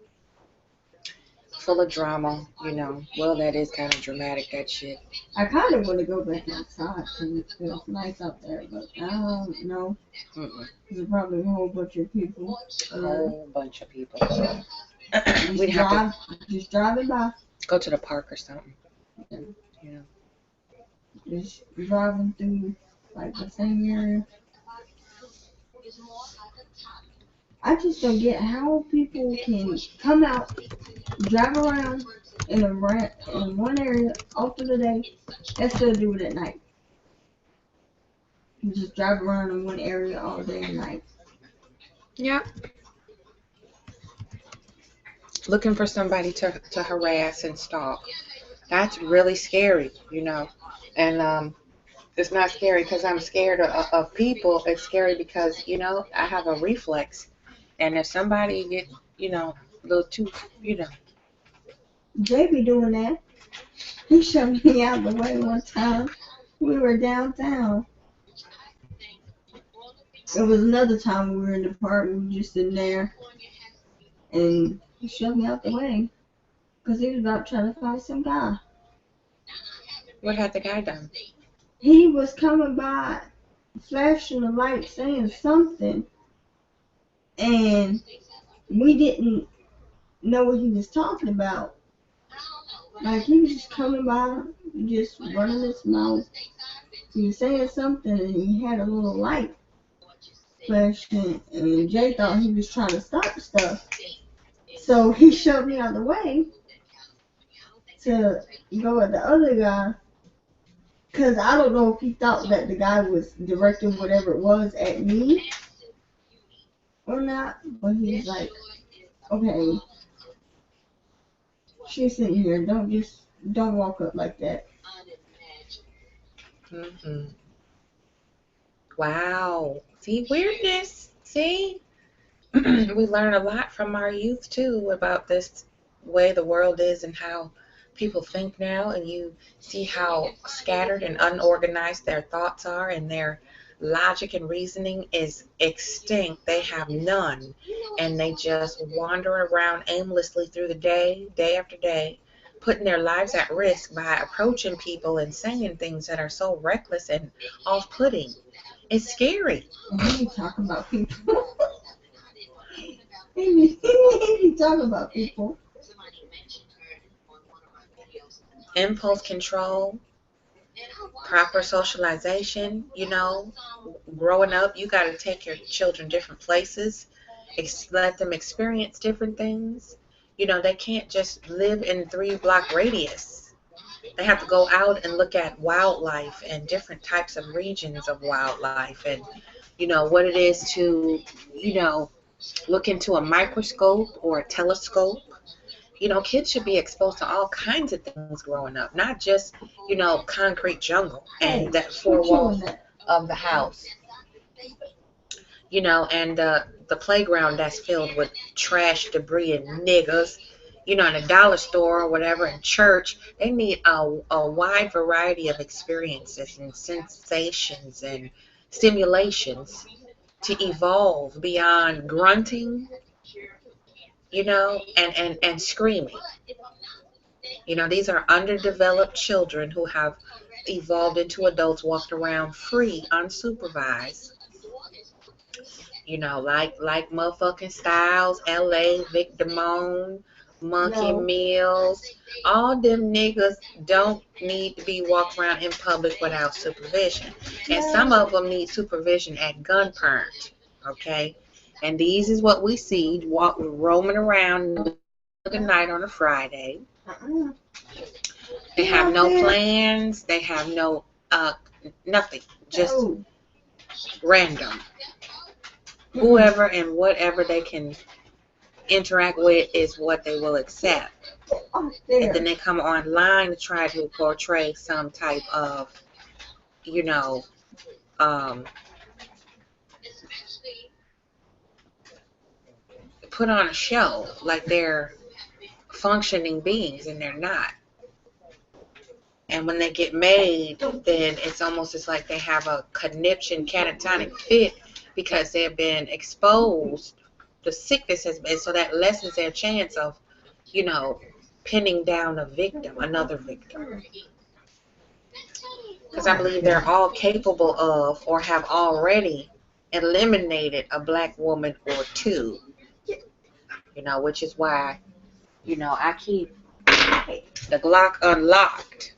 full of drama, you know. Well, that is kind of dramatic, that shit. I kind of want to go back outside because it feels nice out there, but I don't know. Mm-mm. There's probably a whole bunch of people. A whole bunch of people. Just We'd have just driving by. to go to the park or something, Yeah. you know. Just driving through like the same area. I just don't get how people can come out, drive around in one area all through the day, and still do it at night. You just drive around in one area all day and night. Yeah. Looking for somebody to harass and stalk. That's really scary, you know. And it's not scary because I'm scared of people. It's scary because, you know, I have a reflex. And if somebody get, you know, a little too, you know. Jay be doing that. He shoved me out the way one time. We were downtown. It was another time we were in the park. We were just in there, and he shoved me out the way because he was about trying to fight some guy. What had the guy done? He was coming by, flashing the light, saying something, and we didn't know what he was talking about. Like, he was just coming by, just running his mouth. He was saying something, and he had a little light flashing, and Jay thought he was trying to stop stuff. So he shoved me out of the way to go at the other guy, because I don't know if he thought that the guy was directing whatever it was at me or not, but he's like, okay, she's sitting here, don't walk up like that. Mm-hmm. Wow. See, weirdness. See? We learn a lot from our youth, too, about this way the world is and how people think now. And you see how scattered and unorganized their thoughts are, and their logic and reasoning is extinct. They have none. And they just wander around aimlessly through the day, day after day, putting their lives at risk by approaching people and saying things that are so reckless and off-putting. It's scary. And he be talking about people. he be talking about people. Impulse control, proper socialization, you know, growing up, you got to take your children different places, let them experience different things. You know, they can't just live in 3-block radius. They have to go out and look at wildlife and different types of regions of wildlife, and, you know, what it is to, you know, look into a microscope or a telescope. You know, kids should be exposed to all kinds of things growing up, not just, you know, concrete jungle Hey, and that 4 what you walls in that? of the house. You know, and the playground that's filled with trash, debris, and niggas. You know, in a dollar store or whatever, in church, they need a wide variety of experiences and sensations and stimulations to evolve beyond grunting, you know, and screaming. You know, these are underdeveloped children who have evolved into adults, walked around free, unsupervised. You know, like motherfucking Styles, LA, Vic Damone, Monkey No. Mills. All them niggas don't need to be walking around in public without supervision. And some of them need supervision at gunpoint. Okay? And these is what we see roaming around in the middle of the night on a Friday. Uh-uh. They have no plans. They have no nothing. Just No. random. Whoever and whatever they can interact with is what they will accept. Oh, And then they come online to try to portray some type of, you know, put on a show like they're functioning beings, and they're not. And when they get made, then it's almost as like they have a conniption catatonic fit because they've been exposed. The sickness has been, so that lessens their chance of, you know, pinning down a victim, another victim. Because I believe they're all capable of or have already eliminated a black woman or two, you know, which is why, you know, I keep the Glock unlocked,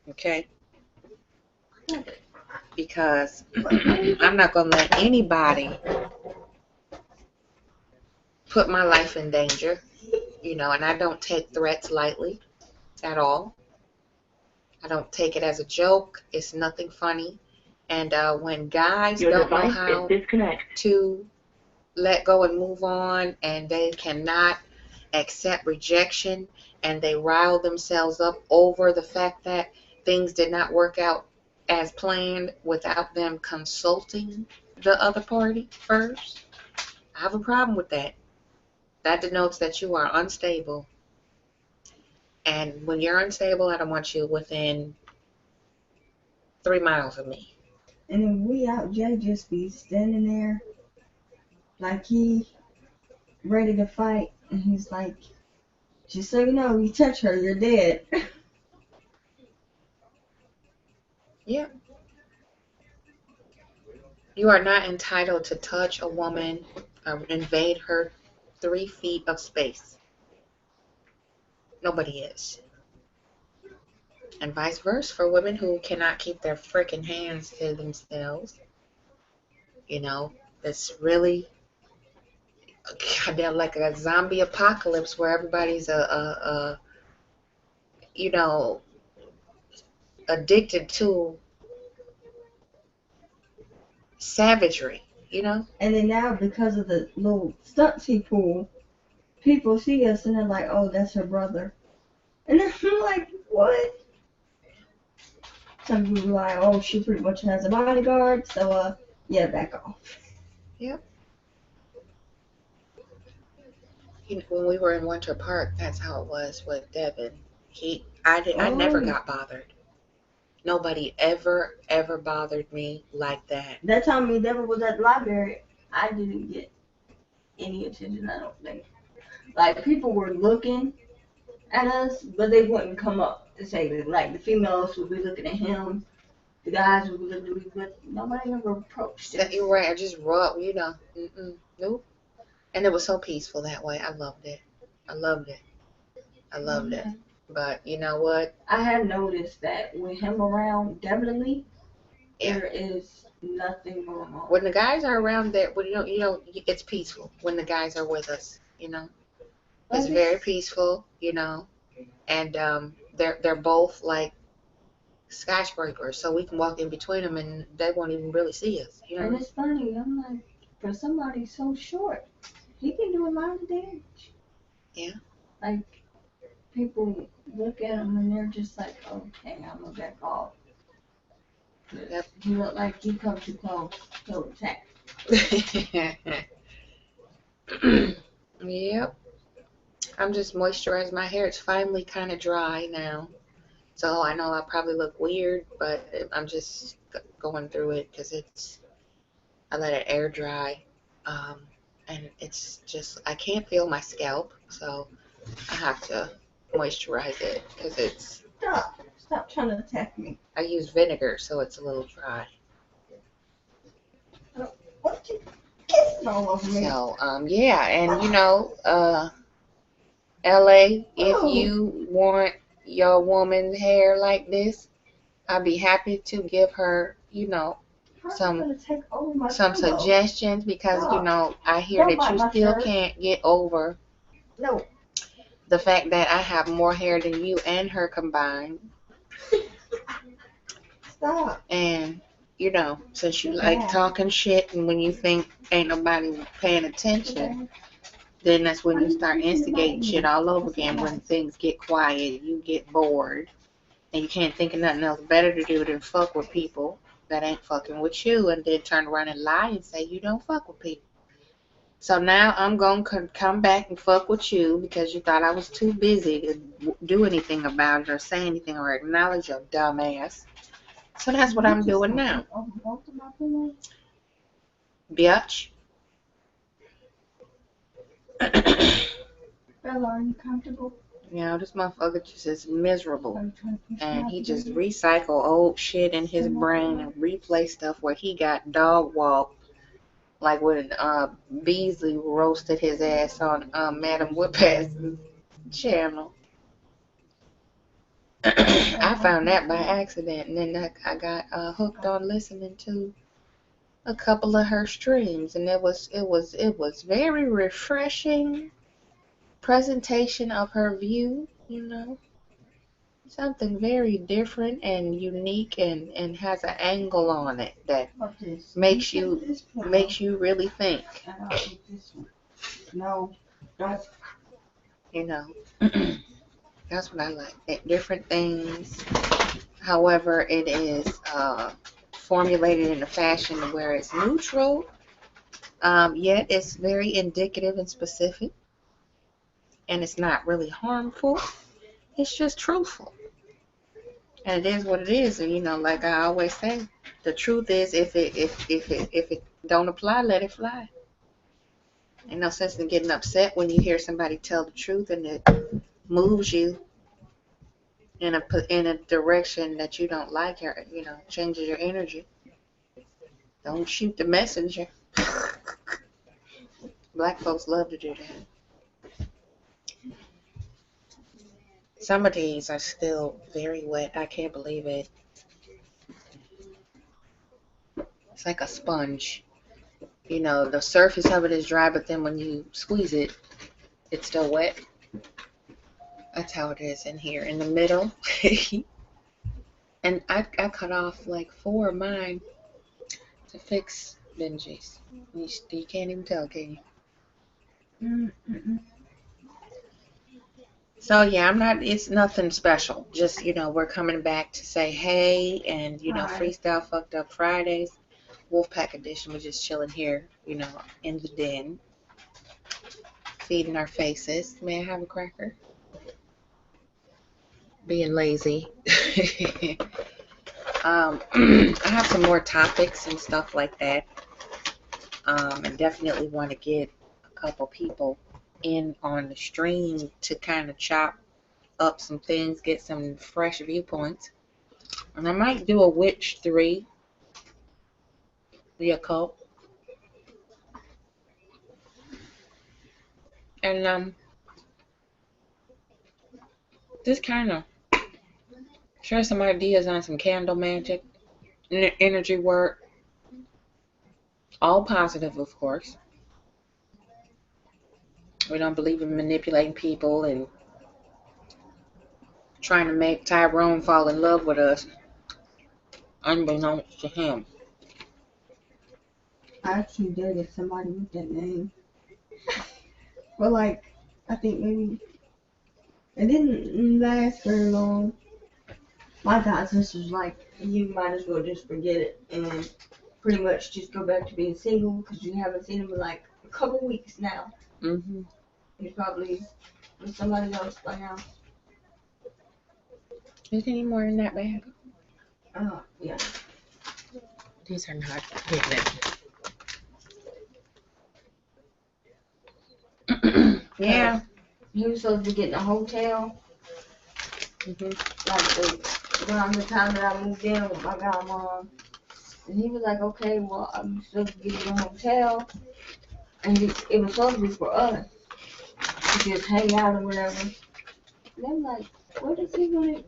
okay? Because I'm not going to let anybody put my life in danger, you know, and I don't take threats lightly at all. I don't take it as a joke. It's nothing funny. And when guys don't know how to let go and move on, and they cannot accept rejection, and they rile themselves up over the fact that things did not work out as planned without them consulting the other party first, I have a problem with that. That denotes that you are unstable. And when you're unstable, I don't want you within 3 miles of me. And then we out, Jay just be standing there like he ready to fight, and he's like, just so you know, you touch her, you're dead. Yeah. You are not entitled to touch a woman or invade her 3 feet of space. Nobody is. And vice versa for women who cannot keep their freaking hands to themselves. You know, it's really goddamn like a zombie apocalypse where everybody's you know, addicted to savagery, you know? And then now, because of the little stunts he pulled, people see us and they're like, oh, that's her brother. And then I'm like, what? Some people are like, oh, she pretty much has a bodyguard, so, yeah, back off. Yep. When we were in Winter Park, that's how it was with Devin. I never got bothered. Nobody ever bothered me like that. That time me and Devin was at the library, I didn't get any attention, I don't think. Like, people were looking at us, but they wouldn't come up to say that. Like, the females would be looking at him, the guys would be looking at me, but nobody ever approached us. You're right, I just rubbed, you know, nope. And it was so peaceful that way. I loved it. I loved it. But you know what? I have noticed that with him around, definitely, there is nothing going on. When the guys are around, there, well, you know, it's peaceful. When the guys are with us, you know, it's very peaceful, you know, and they're both like skyscrapers, so we can walk in between them and they won't even really see us, you know. And it's funny. I'm like, for somebody so short, he can do a lot of damage. Yeah. Like, people look at him and they're just like, okay, I'm gonna back off. Yep. He look like you come too close, he'll attack. Yep. I'm just moisturizing my hair. It's finally kind of dry now. So I know I probably look weird, but I'm just going through it because I let it air dry. And it's just, I can't feel my scalp, so I have to moisturize it because it's... Stop trying to attack me. I use vinegar, so it's a little dry. What you kissing all over me? So, yeah, and you know, LA, if you want your woman's hair like this, I'd be happy to give her, you know, some suggestions because, you know, I hear that you still can't get over the fact that I have more hair than you and her combined. Stop. And, you know, since you like talking shit and when you think ain't nobody paying attention, then that's when you start instigating shit all over again. When things get quiet, you get bored, and you can't think of nothing else better to do than fuck with people that ain't fucking with you, and then turn around and lie and say you don't fuck with people. So now I'm going to come back and fuck with you because you thought I was too busy to do anything about it or say anything or acknowledge your dumb ass. So that's what I'm doing now. Bitch. Bella, are you comfortable? You know, this motherfucker just is miserable. And he just recycle old shit in his brain and replay stuff where he got dog walk. Like when Beasley roasted his ass on Madam Whippass's channel. I found that by accident, and then I got hooked on listening to a couple of her streams, and it was very refreshing presentation of her view, you know, something very different and unique, and has an angle on it that makes you really think. No, don't. You know, that's what I like. Different things. However, it is formulated in a fashion where it's neutral, yet it's very indicative and specific, and it's not really harmful. It's just truthful, and it is what it is. And you know, like I always say, the truth is, if it don't apply, let it fly. Ain't no sense in getting upset when you hear somebody tell the truth and it moves you in a direction that you don't like, or you know, changes your energy. Don't shoot the messenger. Black folks love to do that. Some of these are still very wet. I can't believe it. It's like a sponge. You know, the surface of it is dry, but then when you squeeze it, it's still wet. That's how it is in here, in the middle. And I cut off like 4 of mine to fix Benji's. You can't even tell, can you? So yeah, it's nothing special. Just, you know, we're coming back to say hey, and you know, Freestyle Fucked Up Fridays, WolfPack edition. We're just chilling here, you know, in the den, feeding our faces. May I have a cracker? Being lazy. I have some more topics and stuff like that, and definitely want to get a couple people in on the stream to kind of chop up some things, get some fresh viewpoints. And I might do a Witch 3, the occult. And just kind of share some ideas on some candle magic, energy work. All positive, of course. We don't believe in manipulating people and trying to make Tyrone fall in love with us, unbeknownst to him. I actually dated somebody with that name. But like, I think maybe it didn't last very long. My god sister was like, you might as well just forget it and pretty much just go back to being single because you haven't seen him in like a couple weeks now. Mm-hmm. He's probably with somebody else by now. Is there any more in that bag? Yeah. These are not given. Yeah. He was supposed to be getting a hotel. Like around the time that I moved in with my godmom. And he was like, okay, well, I'm supposed to get you a hotel. And it was supposed to be for us. To just hang out or whatever. And I'm like, what is he gonna...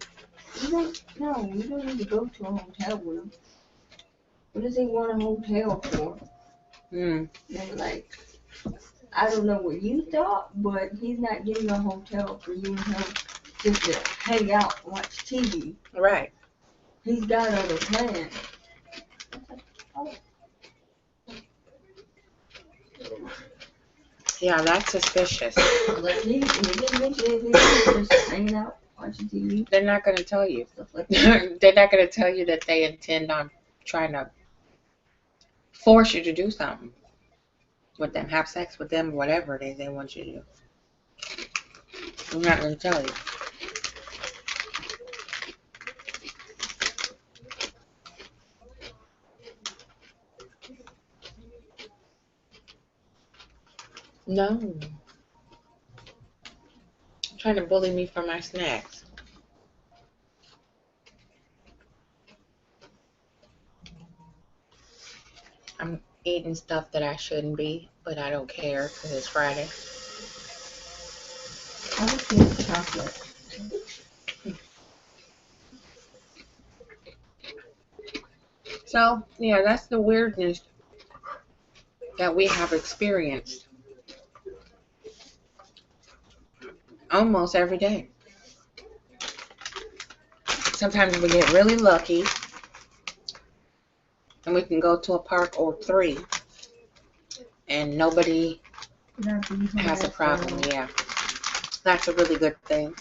No, you don't need to go to a hotel with him. What does he want a hotel for? And they were like, I don't know what you thought, but he's not getting a hotel for you and him just to hang out and watch TV. Right. He's got other plans. Yeah, that's suspicious. Like, he didn't mention anything, just hanging out, watching TV. They're not going to tell you. Stuff like that. They're not going to tell you that they intend on trying to force you to do something with them, have sex with them, whatever it is they want you to do. I'm not going to tell you. No. Trying to bully me for my snacks. I'm eating stuff that I shouldn't be, but I don't care because it's Friday. I just need chocolate. So, yeah, that's the weirdness that we have experienced almost every day. Sometimes we get really lucky and we can go to a park or 3 and nobody has a problem. Yeah, that's a really good thing,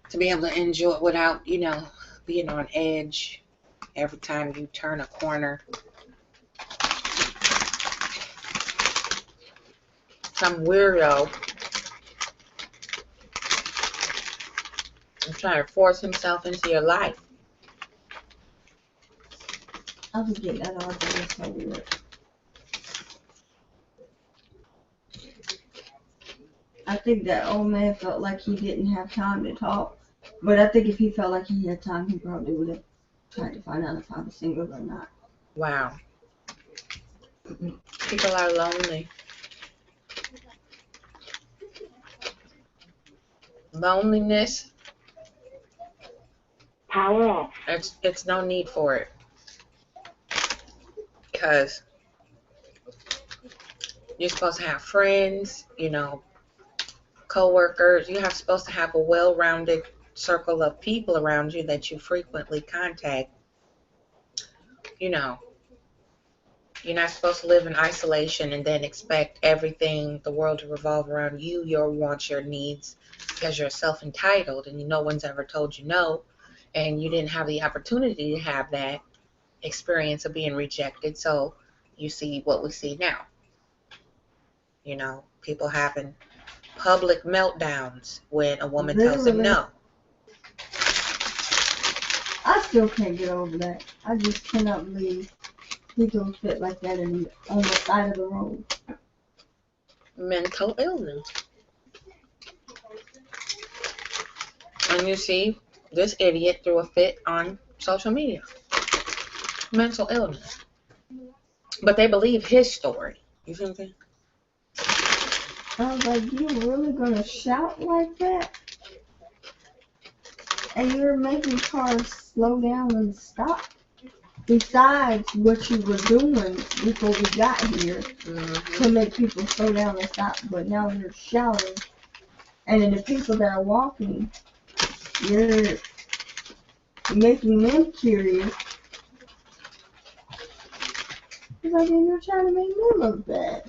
to be able to enjoy it without, being on edge every time you turn a corner. Some weirdo is trying to force himself into your life. I was getting that all day. So weird. I think that old man felt like he didn't have time to talk. But I think if he felt like he had time, he probably would have tried to find out if I was single or not. Wow. People are lonely. Loneliness, Power off. it's no need for it. Because you're supposed to have friends, co-workers. You're supposed to have a well-rounded circle of people around you that you frequently contact. You're not supposed to live in isolation and then expect everything, the world, to revolve around you, your wants, your needs, because you're self-entitled and no one's ever told you no, and you didn't have the opportunity to have that experience of being rejected. So you see what we see now. People having public meltdowns when a woman tells them no. I still can't get over that. I just cannot believe people fit like that on the side of the road. Mental illness. And you see, this idiot threw a fit on social media. Mental illness. But they believe his story. You see what I'm saying? I was like, you really gonna shout like that? And you're making cars slow down and stop? Besides what you were doing before we got here to make people slow down and stop, but now you're shouting. And then the people that are walking, you're making them curious. It's like you're trying to make me look bad.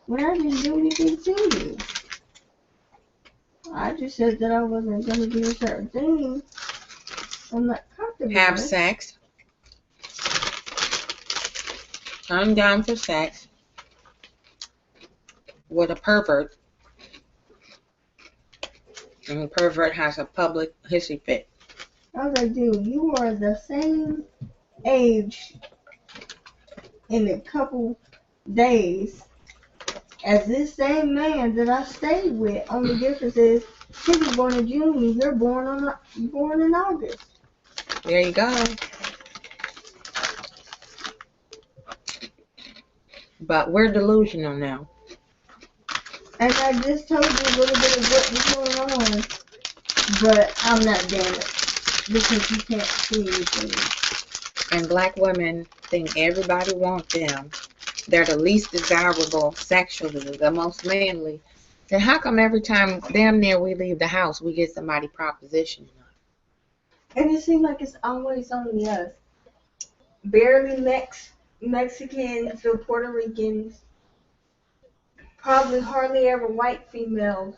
When I didn't do anything to you. I just said that I wasn't going to do a certain thing. I'm not comfortable Have with. sex. Turn down for sex with a pervert. And the pervert has a public hissy fit. I was like, dude, you are the same age in a couple days as this same man that I stayed with. Only difference is he was born in June and you're born in August. There you go. But we're delusional now. And I just told you a little bit of what was going on, but I'm not damaged because you can't see anything. And black women think everybody wants them. They're the least desirable sexually, the most manly. Then how come every time damn near we leave the house, we get somebody propositioning us? And it seems like it's always only us. Barely Mexicans or Puerto Ricans. Probably hardly ever white females.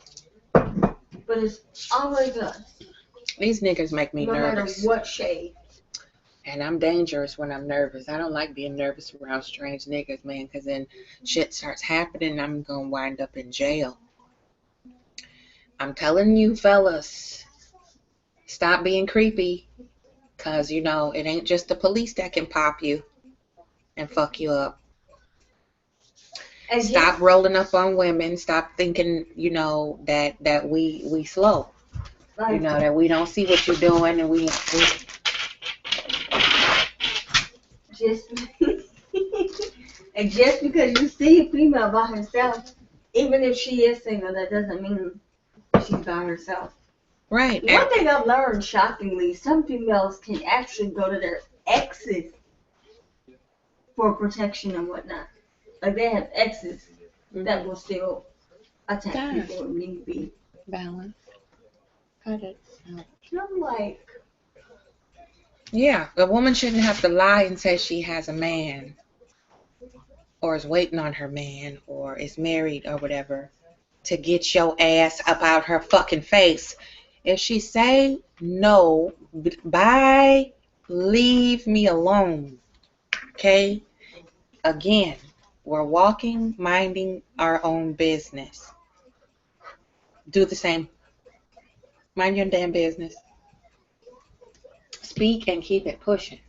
But it's always us. These niggas make me no nervous. matter what shade. And I'm dangerous when I'm nervous. I don't like being nervous around strange niggas, man, because then shit starts happening and I'm going to wind up in jail. I'm telling you, fellas, stop being creepy, because, you know, it ain't just the police that can pop you and fuck you up. And Stop rolling up on women. Stop thinking, you know, that we slow. You know, that we don't see what you're doing, and we just and just because you see a female by herself, even if she is single, that doesn't mean she's by herself. right. One thing I've learned, shockingly, some females can actually go to their exes for protection and whatnot. Like they have exes that will still attack people if need be. Balance. Cut it. And I'm like, Yeah, a woman shouldn't have to lie and say she has a man, or is waiting on her man, or is married or whatever, to get your ass up out her fucking face. If she say no, bye, leave me alone. Okay? Again, we're walking, minding our own business. Do the same. Mind your damn business. Speak and keep it pushing.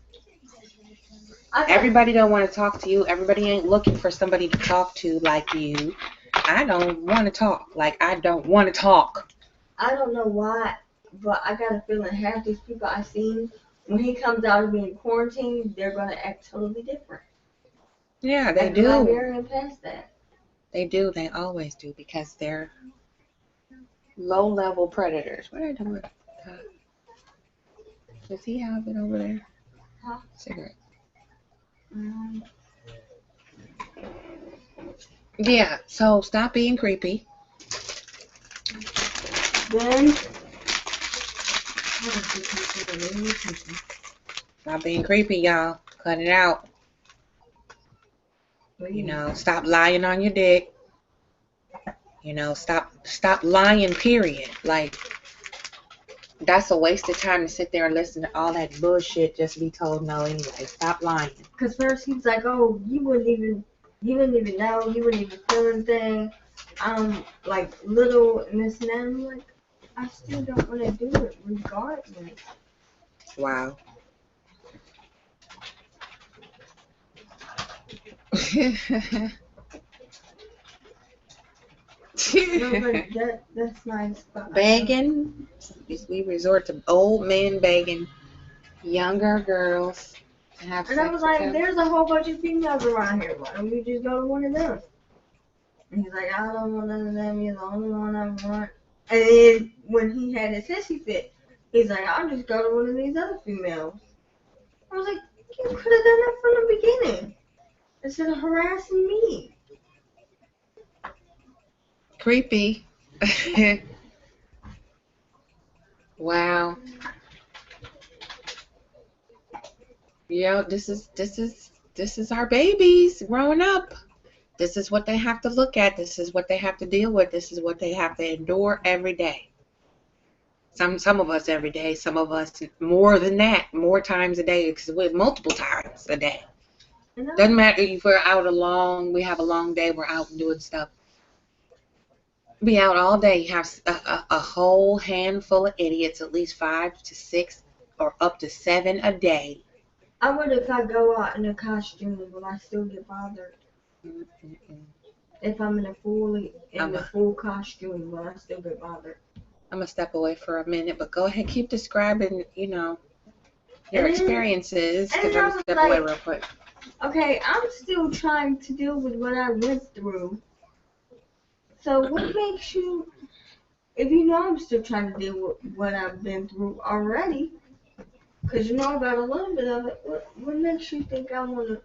Everybody don't want to talk to you. Everybody ain't looking for somebody to talk to like you. I don't want to talk. Like, I don't want to talk. I don't know why, but I got a feeling half these people I've seen, when he comes out of being quarantined, they're going to act totally different. Yeah, they I'm do. Liberian past that. They do. They always do, because they're low-level predators. What are you doing? Does he have it over there? Huh? Cigarette. Yeah, so stop being creepy. Then, Stop being creepy, y'all. Cut it out. You know, stop lying on your dick. You know, stop lying, period. Like, that's a waste of time to sit there and listen to all that bullshit just to be told no anyway. Stop lying. Because first he was like, oh, you wouldn't even know, you wouldn't even feel anything. Like little and this and that. I'm like, I still don't want to do it regardless. Wow. That's nice. Begging. We resort to old men begging younger girls to have sex. And I was like, there's a whole bunch of females around here. Why don't we just go to one of them? And he's like, I don't want none of them. You're the only one I want. And then when he had his hissy fit, he's like, I'll just go to one of these other females. I was like, you could have done that from the beginning instead of harassing me. Creepy. Wow. Yeah, this is our babies growing up. This is what they have to look at. This is what they have to deal with. This is what they have to endure every day. Some of us every day. Some of us more than that, more times a day, because we're multiple times a day. Doesn't matter if we're out we have a long day, we're out and doing stuff. Be out all day, have a whole handful of idiots, at least 5 to 6 or up to 7 a day. I wonder if I go out in a costume, will I still get bothered? If I'm in a full costume, will I still get bothered? I'm gonna step away for a minute, but go ahead, keep describing, you know, your experiences, because I'm gonna step away real quick. Okay, I'm still trying to deal with what I went through. So what makes you, if you know I'm still trying to deal with what I've been through already, because you know about a little bit of it, what makes you think I want to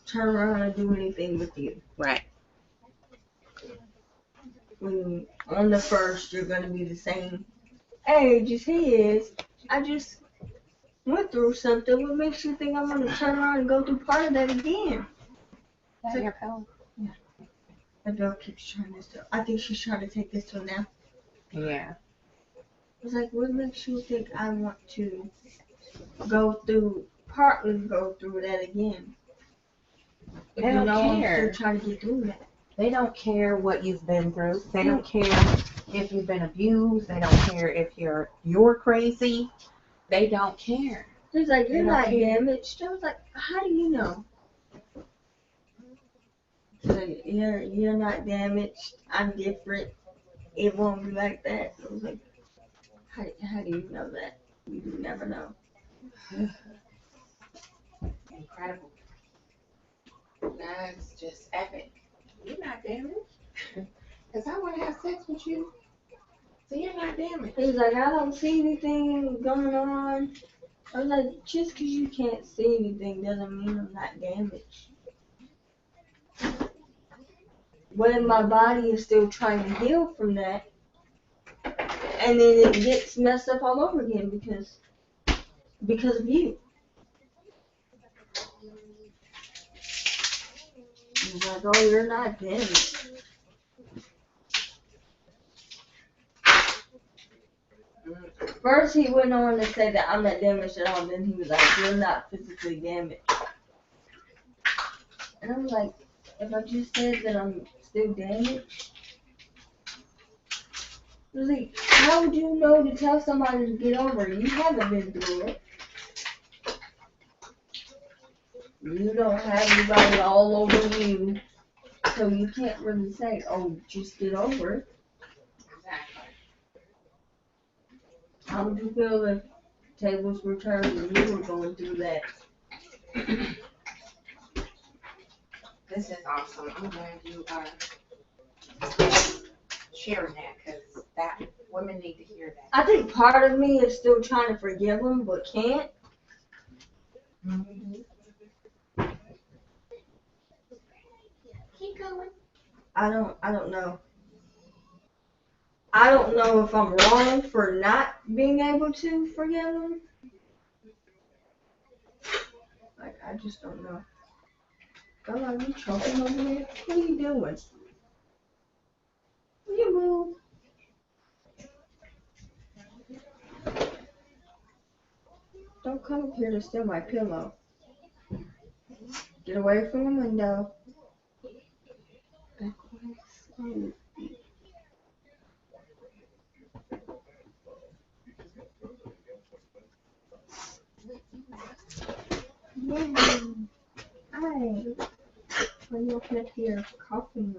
turn around and do anything with you? Right. When on the first you're going to be the same age as he is, I just went through something. What makes you think I'm going to turn around and go through part of that again? Is that your pill? Yeah. The girl keeps trying this. I think she's trying to take this one now. Yeah. I was like, what makes you think I want to go through heartless go through that again. If They you don't know I'm care. still trying to get through that. They don't care what you've been through. They don't care if you've been abused. They don't care if you're crazy. They don't care. He's like, you're They don't not care. damaged. I was like, how do you know? He's like, you're not damaged. I'm different. It won't be like that. I was like, how do you know that? You never know. Incredible. That's just epic. You're not damaged. Because I want to have sex with you. So you're not damaged. He was like, I don't see anything going on. I was like, just because you can't see anything doesn't mean I'm not damaged. What if my body is still trying to heal from that? And then it gets messed up all over again because of you. He's like, oh, you're not damaged. First, he went on to say that I'm not damaged at all. Then he was like, you're not physically damaged. And I'm like, if I just said that I'm still damaged? I was like, how would you know to tell somebody to get over it? You haven't been through it. You don't have anybody all over you. So you can't really say, oh, just get over it. Exactly. How would you feel if tables were turned and you were going through that? This is awesome. I'm glad you are sharing that because that women need to hear that. I think part of me is still trying to forgive him, but can't. Mm-hmm. Keep going. I don't know. I don't know if I'm wrong for not being able to forgive him. Like, I just don't know. God, are you choking over there? What are you doing? Will you move? Don't come up here to steal my pillow. Get away from the window. Back away slowly. Yeah. Hi. Why are you looking up here coughing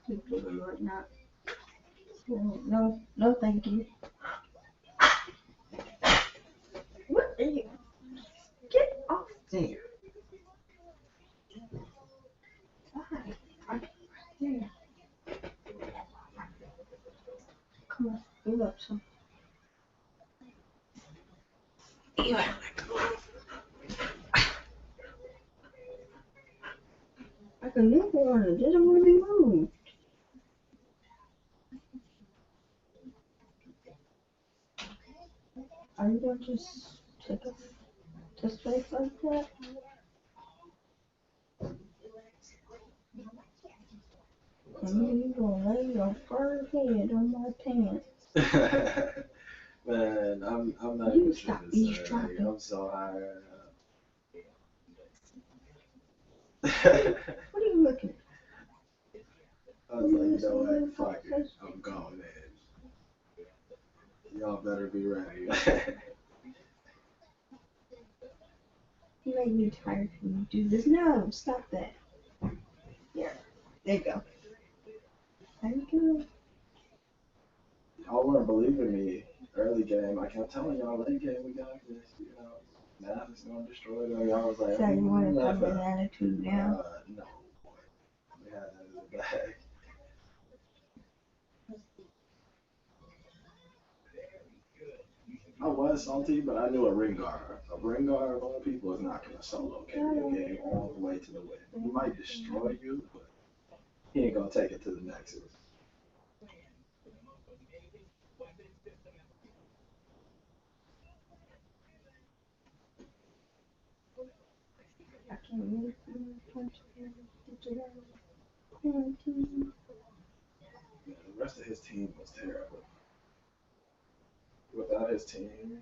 people and whatnot? No, no, thank you. What are you? Get off there. Why? Right there. Come on, move up some. You act like Like a newborn, it doesn't want to be moved. Are you going to just take a space like that? And then you're going to lay your fur head on my pants. Man, I'm not You even stop trying to eavesdropping. say. I'm so high What are you looking at? I was like, you know what? Fuck it. I'm going, man. Y'all better be ready. You make me tired when you do this. No, stop that. Yeah, there you go. There you go. Y'all weren't believing me early game. I kept telling y'all late game we got this. You know, math is gonna destroy them. Y'all was like, So you want to have never. that attitude now? No. We had that in the bag. I was salty, but I knew a ring guard of all people is not gonna solo carry a game all the way to the win. He might destroy you, but he ain't gonna take it to the next. I can't really punch quarantine. Yeah, the rest of his team was terrible. Without his team,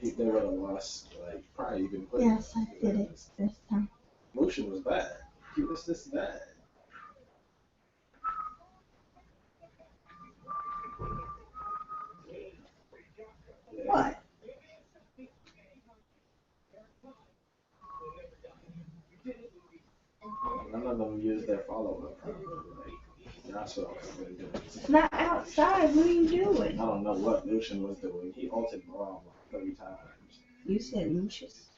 they would have lost, like, probably even put. Yes, I did it this time. Motion was bad. He was just bad. Yeah. What? None of them used their follow-up probably. Like, that's what I was really doing. It's not outside. What are you doing? I don't know what Lucian was doing. He ulted wrong like 30 times. You said Lucius.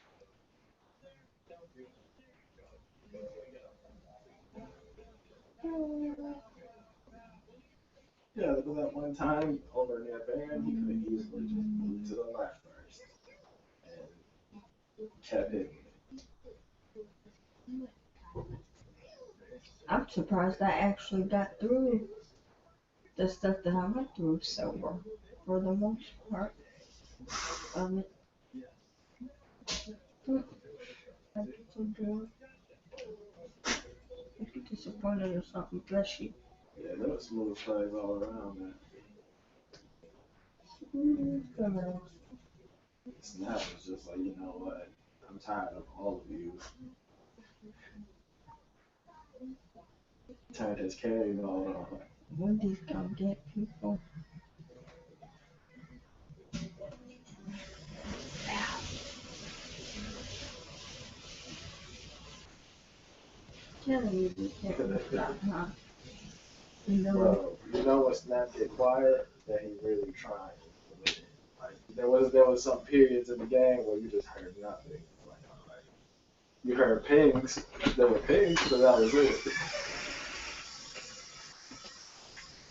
Yeah, there was that one time over near Baron, he could have easily just moved to the left first and kept hitting it. I'm surprised I actually got through the stuff that I went through sober for the most part of it. I get so bored. I get disappointed or something. Bless you. Yeah, there was smooth plays all around, man. Snap was just like, you know what? I'm tired of all of you. Turned his carry mode on. Wendy's gonna get people. Telling you this huh? You know, Bro, you know what Snap get quiet? That he really trying to win. Like there was some periods in the game where you just heard nothing. Like, you heard pings, there were pings, but that was it.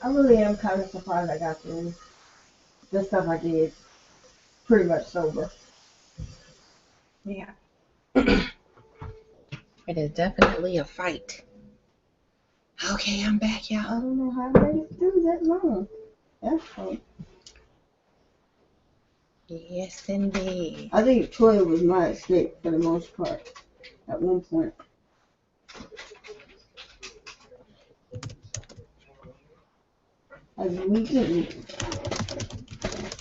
I really am kind of surprised I got through the stuff I did pretty much sober. Yeah. It is definitely a fight. Okay, I'm back, I y'all. don't know how I made it through that long. That's fun. Yes, indeed. I think Troy was my escape for the most part at one point. Like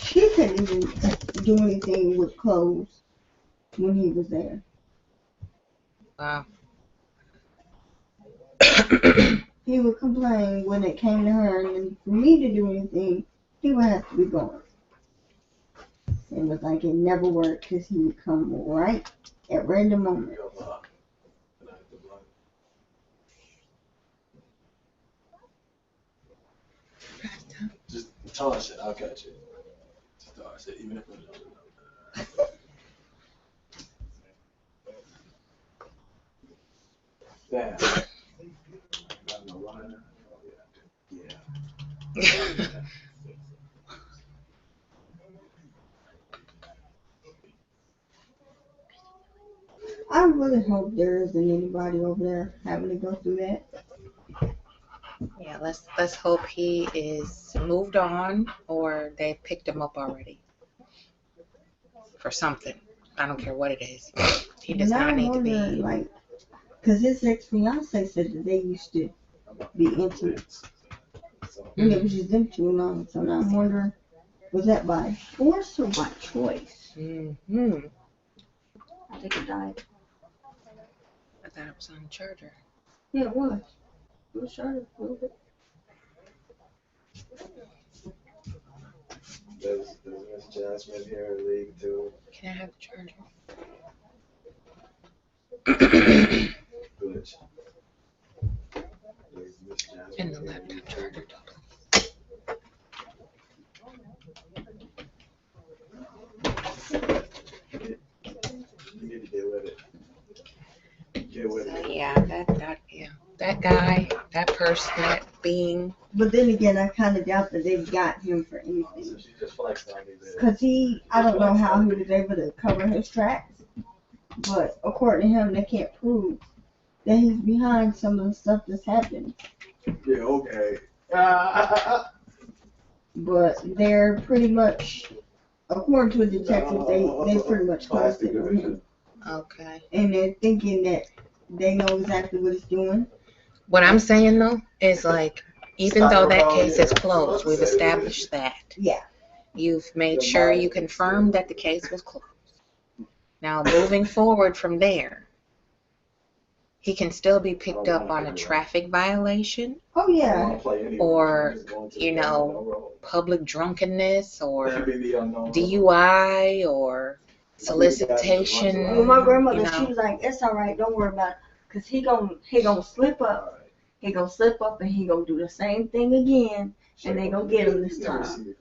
she couldn't even do anything with clothes when he was there. Wow. He would complain when it came to her, and then for me to do anything, he would have to be gone. It was like it never worked because he would come right at random moments. Just toss it, I'll catch it. Just toss it, even if it don't. Damn. Got no liner. Oh, yeah. I really hope there isn't anybody over there having to go through that. Yeah, let's hope he is moved on or they picked him up already for something. I don't care what it is. He does Now not I'm need to wondering, be. like, because his ex-fiance said that they used to be intimate. And it was just them two alone. So now I'm wondering, was that by force or by choice? Mm-hmm. I think it died. I thought it was on the charger. Yeah, it was. It was short a little bit. There's Miss Jasmine here in the league too. Can I have the charger? Glitch. There's Miss Jasmine And the here in laptop league, too. charger. You need to get with it. Get with So it. yeah, that guy, that person, that being. But then again, I kind of doubt that they got him for So anything. she just flexed on me there. Because I don't know how he was able to cover his tracks. But according to him, they can't prove that he's behind some of the stuff that's happened. Yeah, okay. But they're pretty much, according to the detectives, they pretty much closed it on him. Okay. And they're thinking that they know exactly what he's doing. What I'm saying though is like, even Stop though that recalling case it. is closed, we've established that. Yeah. You've made sure you confirmed that the case was closed. Now, moving forward from there, he can still be picked up on a traffic violation. Oh yeah. Or, you know, public drunkenness or DUI or solicitation. Well, my grandmother, you know. she was like, "It's all right, don't worry about it, cause he gonna slip up. He gonna slip up and he gonna do the same thing again, and they gonna get him this time."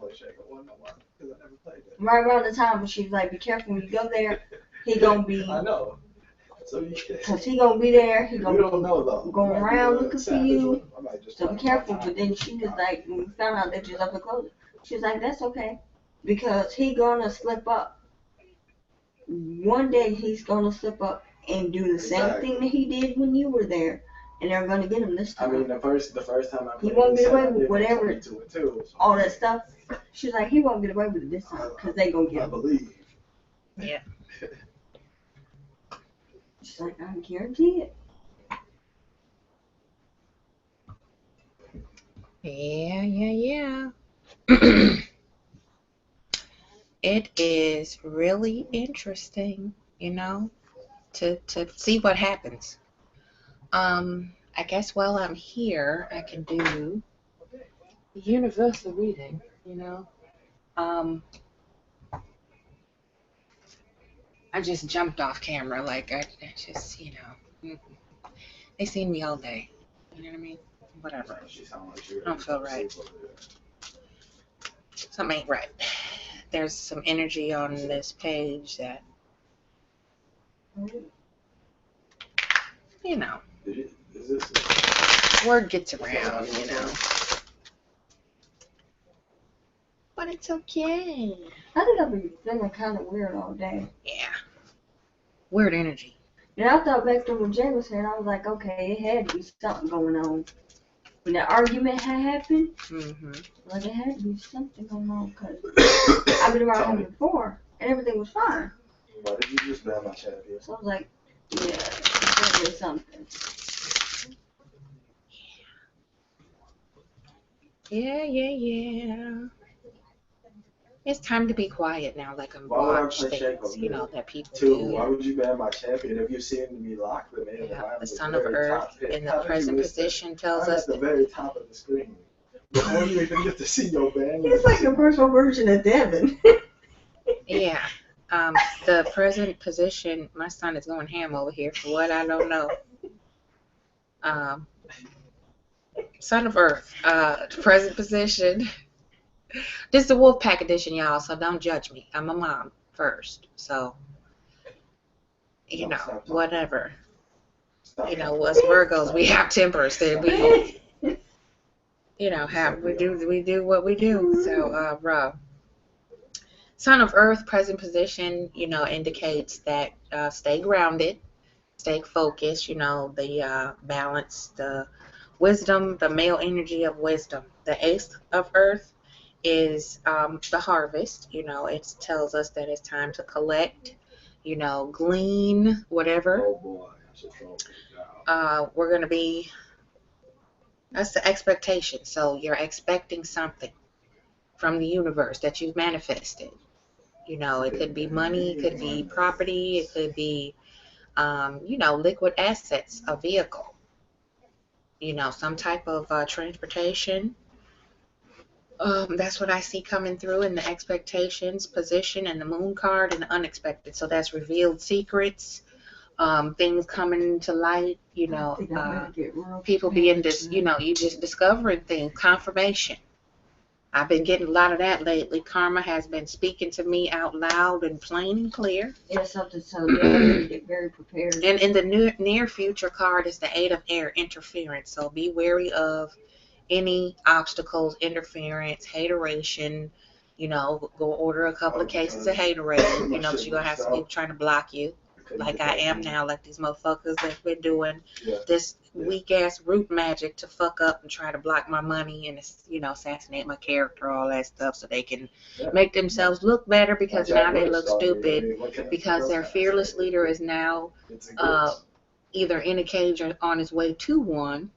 Right around the time when she was like, "Be careful when you go there. He gonna be." I know. So Cause he gonna be there. He we gonna don't know though. go around looking for you. Just So be careful. But then she was like, when we found out that you was up to close, she was like, "That's okay, because he gonna slip up. One day he's gonna slip up and do the same thing that he did when you were there, and they're gonna get him this time." I mean, the first time I He played won't this get away set, with I did whatever, 22 and 2, so all that stuff. She's like, he won't get away with it this time, cause they gonna get I him. believe. Yeah. She's like, "I guarantee it." Yeah. It is really interesting, you know, to see what happens. I guess while I'm here, I can do the universal reading, you know. I just jumped off camera, like I just, you know, they seen me all day. You know what I mean? Whatever. I don't feel right. Something ain't right. There's some energy on this page that, you know, word gets around, you know. But it's okay. I think I've been feeling kind of weird all day. Yeah. Weird energy. And I thought back to what Jay was saying, I was like, okay, it had to be something going on. When that argument had happened, like it had to be something going on, because I've been around him before, and everything was fine. Why did you just ban my chat here? So I was like, yeah, it's definitely something. Yeah. It's time to be quiet now, like I'm watch things, you know, that people do. Why would you ban my champion if you seem me locked the man? Yeah, the Son of Earth in the present position tells us at the very top of the screen. Before you even get to see your ban. It's like a personal version of Devin. Yeah. The present position, my son is going ham over here for what I don't know. Son of Earth, present position. This is the WolfPack edition, y'all, so don't judge me. I'm a mom first, so, you know, whatever. You know, us Virgos, we have tempers that we, you know, we do what we do. So, Son of Earth, present position, you know, indicates that stay grounded, stay focused, you know, the balance, the wisdom, the male energy of wisdom. The Ace of Earth is the harvest, you know, it tells us that it's time to collect, you know, glean, whatever. Oh boy. We're going to be, that's the expectation. So you're expecting something from the universe that you've manifested. You know, it could be money, it could be property, it could be, you know, liquid assets, a vehicle, you know, some type of transportation. That's what I see coming through in the expectations position and the moon card and the unexpected. So that's revealed secrets, things coming to light, you know, people being you know, you just discovering things, confirmation. I've been getting a lot of that lately. Karma has been speaking to me out loud and plain and clear. Yeah, something so you get very prepared. And in the near future card is the Eight of Air, interference. So be wary of any obstacles, interference, hateration. You know, go order a couple of cases of haterade. You know, because you're going to have some people trying to block you, like I am now, like these motherfuckers have been doing this weak-ass root magic to fuck up and try to block my money and, you know, assassinate my character, all that stuff, so they can make themselves look better, because now they look stupid, because their fearless leader is now either in a cage or on his way to one.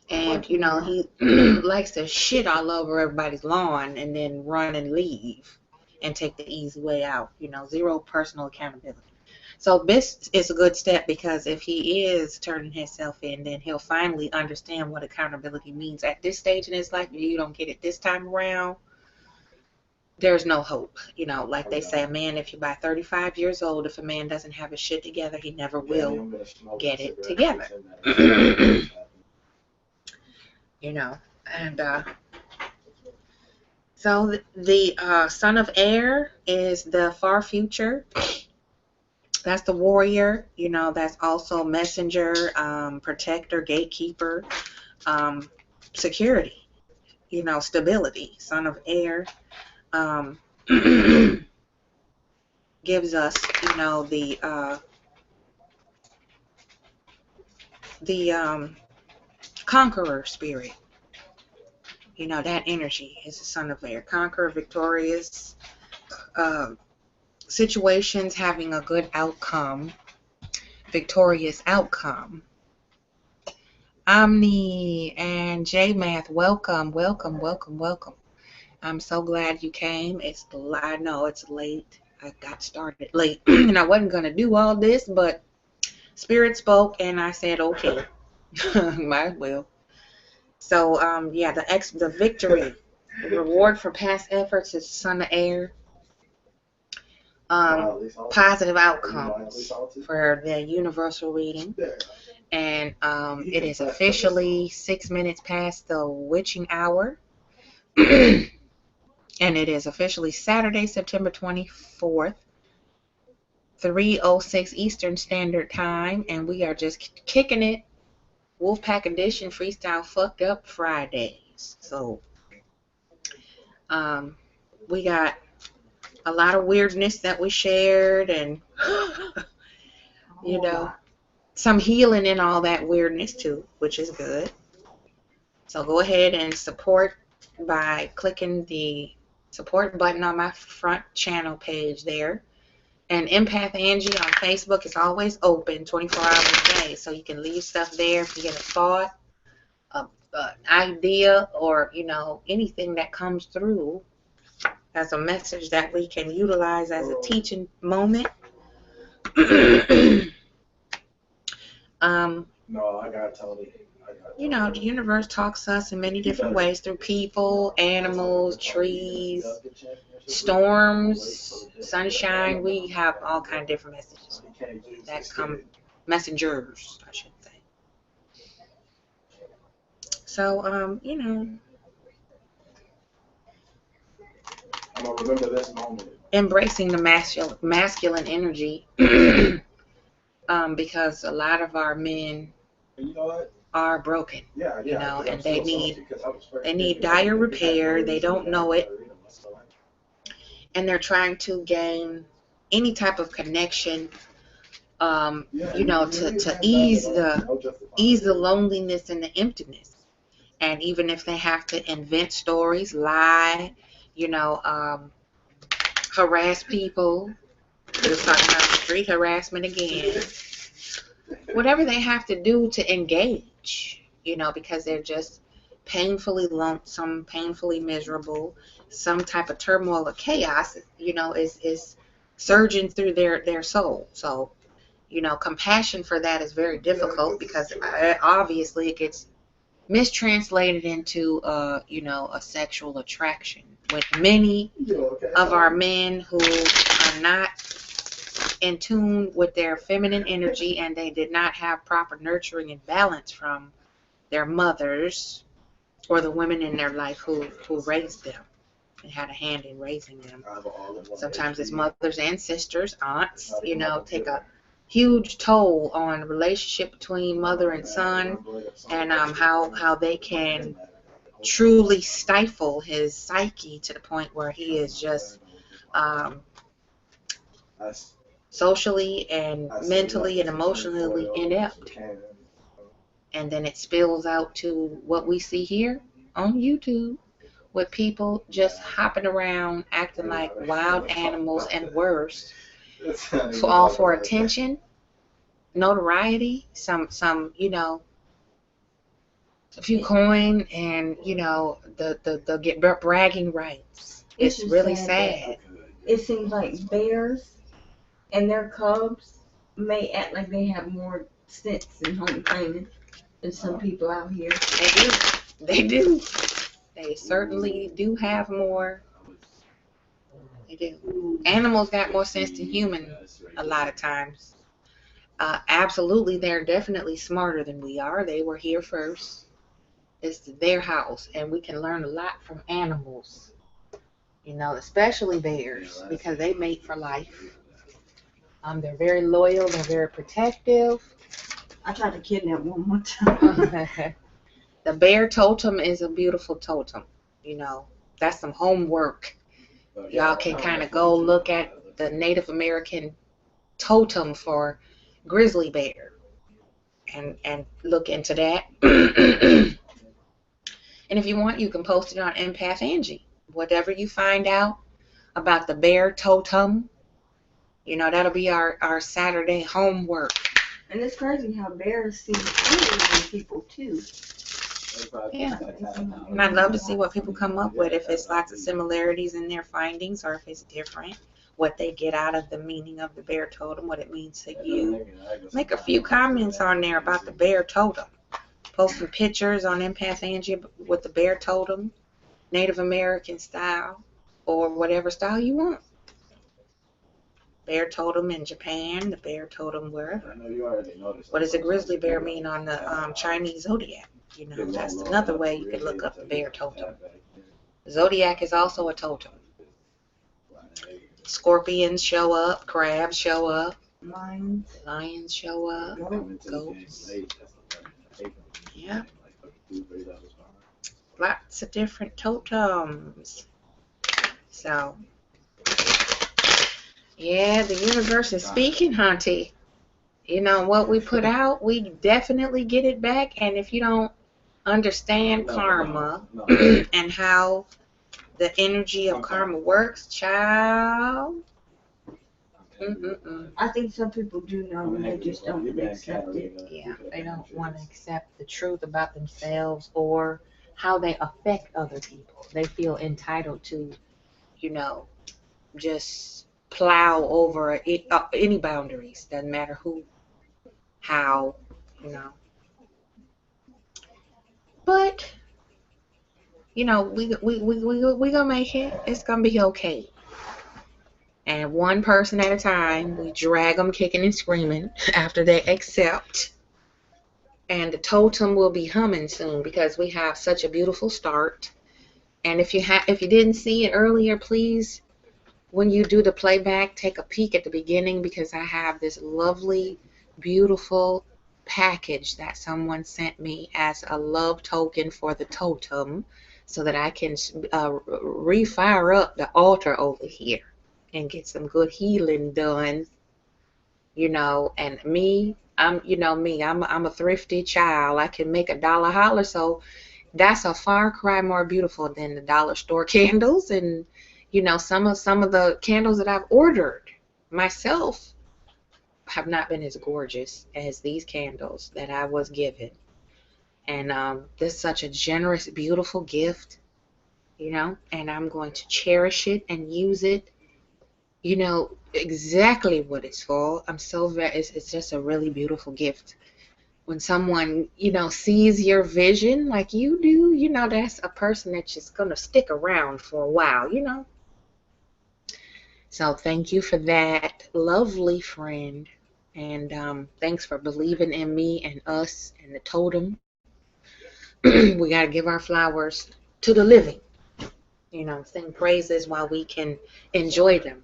And, you know, he likes to shit all over everybody's lawn and then run and leave and take the easy way out. You know, zero personal accountability. So this is a good step, because if he is turning himself in, then he'll finally understand what accountability means. At this stage in his life, if you don't get it this time around, there's no hope. You know, like they say, a man, if you're by 35 years old, if a man doesn't have his shit together, he never will get it together. You know, and so the son of air is the far future. That's the warrior. You know, that's also messenger, protector, gatekeeper, security. You know, stability. Son of air gives us, you know, the conqueror spirit. You know, that energy is the son of air. Conqueror, victorious, situations having a good outcome, victorious outcome. Omni and J-Math, welcome, welcome, welcome, welcome. I'm so glad you came. I know it's late. I got started late, and I wasn't going to do all this, but Spirit spoke, and I said, okay, might as well. So, yeah, the victory, the reward for past efforts is son of air. Positive outcomes for the universal reading. And it is officially 6 minutes past the witching hour. And it is officially Saturday, September 24th, 3:06 Eastern Standard Time. And we are just kicking it. WolfPack edition, freestyle fucked up Fridays. So we got a lot of weirdness that we shared, and you know, some healing in all that weirdness too, which is good. So go ahead and support by clicking the support button on my front channel page there. And Empath Angie on Facebook is always open 24 hours a day, so you can leave stuff there if you get a thought, an idea, or, you know, anything that comes through as a message that we can utilize as a teaching moment. No, I got Tony. You know, the universe talks to us in many different ways, through people, animals, trees, storms, sunshine. We have all kind of different messages that come, messengers, I should say. So, you know, I'm gonna remember this moment. Embracing the masculine energy, because a lot of our men are broken, you know, and they need dire repair. They don't know it, and they're trying to gain any type of connection, you know, to ease the loneliness and the emptiness. And even if they have to invent stories, lie, you know, harass people, we're talking about street harassment again, whatever they have to do to engage, you know, because they're just painfully lonesome, painfully miserable, some type of turmoil or chaos, you know, is surging through their soul. So, you know, compassion for that is very difficult, because obviously it gets mistranslated into, you know, a sexual attraction, with many of our men who are not in tune with their feminine energy, and they did not have proper nurturing and balance from their mothers or the women in their life who raised them and had a hand in raising them. Sometimes it's mothers and sisters, aunts, you know, take a huge toll on the relationship between mother and son, and how they can truly stifle his psyche to the point where he is just socially and mentally and emotionally inept. And then it spills out to what we see here on YouTube, with people just hopping around acting like wild animals and worse, all for attention, notoriety, some you know, a few coin, and they'll get bragging rights. It's just really sad. sad. It seems like bears and their cubs may act like they have more sense and home training than some people out here. They do. They do. They certainly do have more. They do. Animals got more sense than humans a lot of times. Absolutely, they're definitely smarter than we are. They were here first. It's their house, and we can learn a lot from animals. Especially bears, because they mate for life. They're very loyal. They're very protective. I tried to kidnap one more time. The bear totem is a beautiful totem. That's some homework. Y'all can kind of go look at the Native American totem for grizzly bear and look into that. And if you want, you can post it on Empath Angie. Whatever you find out about the bear totem, that'll be our Saturday homework. And it's crazy how bears see similar in people too. Yeah. And I'd love to see what people come up with, if it's lots of similarities in their findings or if it's different, what they get out of the meaning of the bear totem, what it means to you. Make a few comments on there about the bear totem. Post some pictures on Empath Angie with the bear totem, Native American style, or whatever style you want. Bear totem in Japan, the bear totem wherever. What does a grizzly bear mean on the Chinese zodiac? That's another way you can look up the bear totem. Zodiac is also a totem. Scorpions show up, crabs show up, lions show up, goats. Yeah. Lots of different totems. So, yeah, the universe is speaking, Hunty. What we put out, we definitely get it back. And if you don't understand karma and how the energy of karma works, child. I think some people do know, and they just don't accept it. Yeah, they don't want to accept the truth about themselves or how they affect other people. They feel entitled to, just plow over any boundaries. Doesn't matter who, how, But we gonna make it. It's gonna be okay. And one person at a time, we drag them kicking and screaming after they accept. And the totem will be humming soon because we have such a beautiful start. And if you didn't see it earlier, please, when you do the playback, take a peek at the beginning, because I have this lovely, beautiful package that someone sent me as a love token for the totem, so that I can refire up the altar over here and get some good healing done. And me, I'm a thrifty child. I can make $1 holler, so that's a far cry more beautiful than the dollar store candles. And some of the candles that I've ordered myself have not been as gorgeous as these candles that I was given. And this is such a generous, beautiful gift, and I'm going to cherish it and use it, exactly what it's for. It's just a really beautiful gift. When someone, sees your vision like you do, that's a person that's just going to stick around for a while, So thank you for that, lovely friend. And thanks for believing in me and us and the totem. We got to give our flowers to the living. Sing praises while we can enjoy them.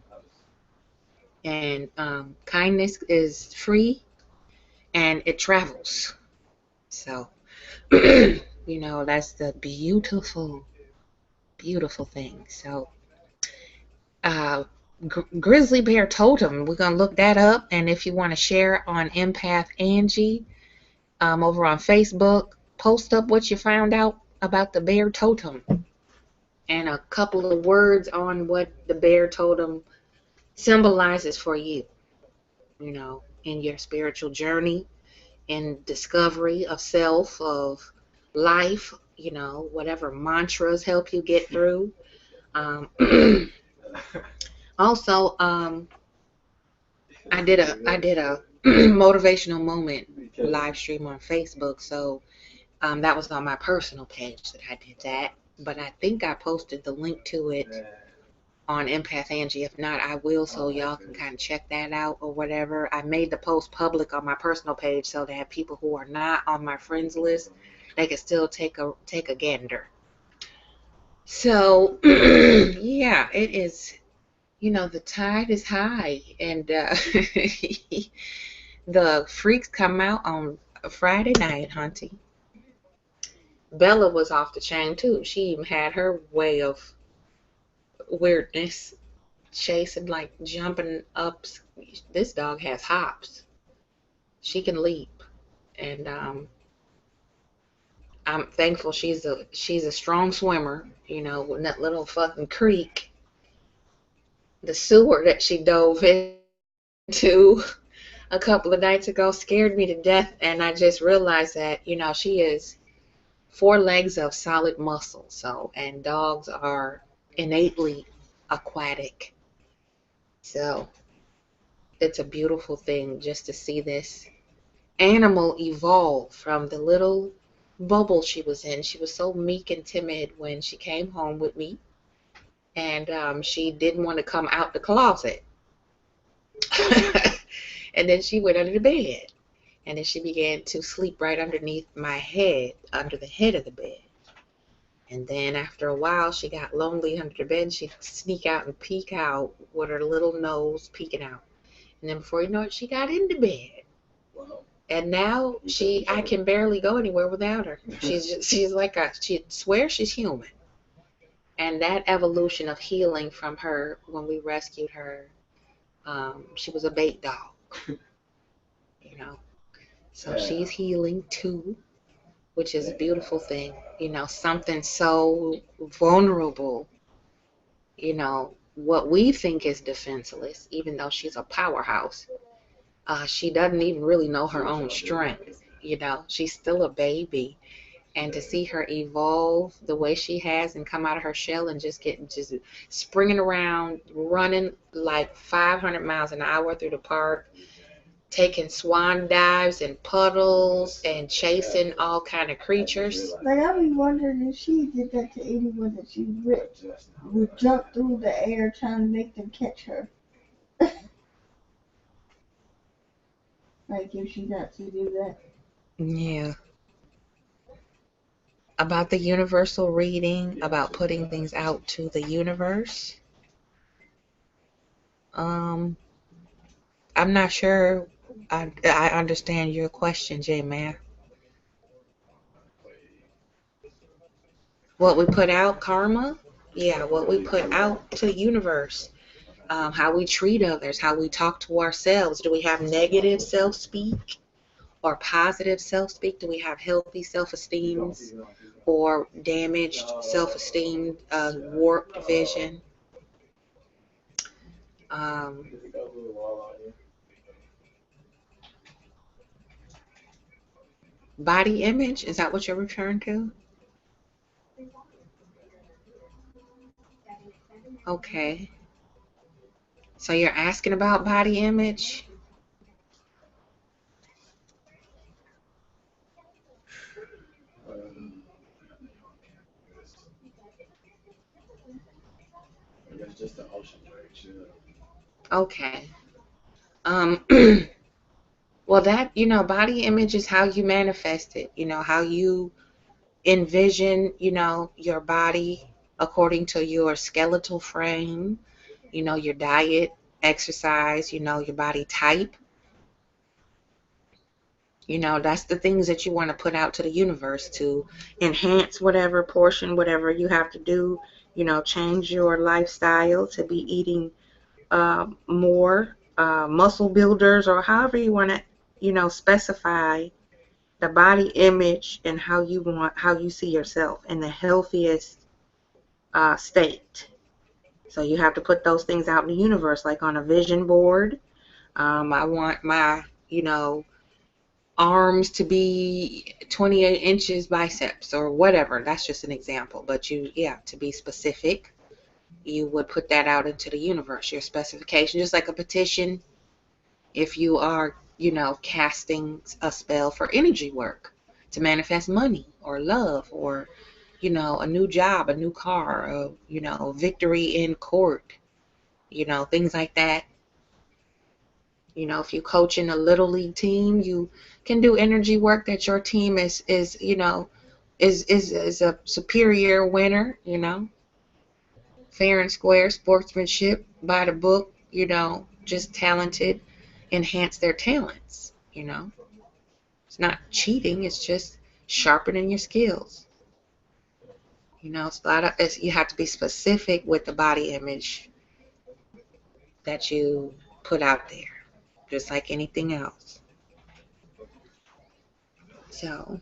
And kindness is free and it travels. So, that's the beautiful, beautiful thing. So, grizzly bear totem, we're going to look that up. And if you want to share on Empath Angie over on Facebook, post up what you found out about the bear totem and a couple of words on what the bear totem symbolizes for you, in your spiritual journey and discovery of self, of life, whatever mantras help you get through. Um, also, I did a motivational moment live stream on Facebook. So that was on my personal page that I did that. But I think I posted the link to it on Empath Angie. If not, I will, so y'all can kind of check that out or whatever. I made the post public on my personal page so that people who are not on my friends list, they can still take a gander. So yeah, it is. The tide is high, and the freaks come out on a Friday night, hunty. Bella was off the chain too. She even had her way of weirdness, chasing, like jumping up. This dog has hops. She can leap, and I'm thankful she's a strong swimmer. In that little fucking creek, the sewer that she dove into a couple of nights ago scared me to death, and I just realized that she is 4 legs of solid muscle. So, and dogs are innately aquatic. So it's a beautiful thing just to see this animal evolve from the little bubble she was in. She was so meek and timid when she came home with me, and she didn't want to come out the closet. And then she went under the bed, and then she began to sleep right underneath my head, under the head of the bed. And then after a while, she got lonely under the bed. She'd sneak out and peek out with her little nose peeking out. And then before you know it, she got into bed. And now I can barely go anywhere without her. She's like she swears she's human. And that evolution of healing from her when we rescued her, she was a bait dog, So she's healing too, which is a beautiful thing. Something so vulnerable, what we think is defenseless, even though she's a powerhouse. She doesn't even really know her own strength. She's still a baby. And to see her evolve the way she has and come out of her shell and just springing around, running like 500 miles an hour through the park, taking swan dives and puddles and chasing all kind of creatures. Like, I be wondering if she did that to anyone that she ripped, would jump through the air trying to make them catch her. Like, if she got to do that. Yeah. About the universal reading, about putting things out to the universe. I'm not sure I understand your question, J-Man. What we put out, karma? Yeah, what we put out to the universe. How we treat others, how we talk to ourselves. Do we have negative self-speak or positive self-speak? Do we have healthy self-esteem or damaged self-esteem, warped vision? Body image, is that what you're referring to? Okay. So you're asking about body image? Okay. Um, well, that, body image is how you manifest it, how you envision, your body according to your skeletal frame, your diet, exercise, your body type. That's the things that you want to put out to the universe to enhance whatever portion, whatever you have to do, change your lifestyle to be eating more muscle builders, or however you want to, specify the body image and how you see yourself in the healthiest state. So you have to put those things out in the universe, like on a vision board. I want my, arms to be 28 inches biceps or whatever. That's just an example. But to be specific, you would put that out into the universe, your specification, just like a petition. If you are, casting a spell for energy work to manifest money or love or, a new job, a new car, victory in court, things like that. If you coach in a little league team, you can do energy work that your team is a superior winner, fair and square, sportsmanship, by the book, just talented, enhance their talents, It's not cheating, it's just sharpening your skills. You have to be specific with the body image that you put out there, just like anything else. So,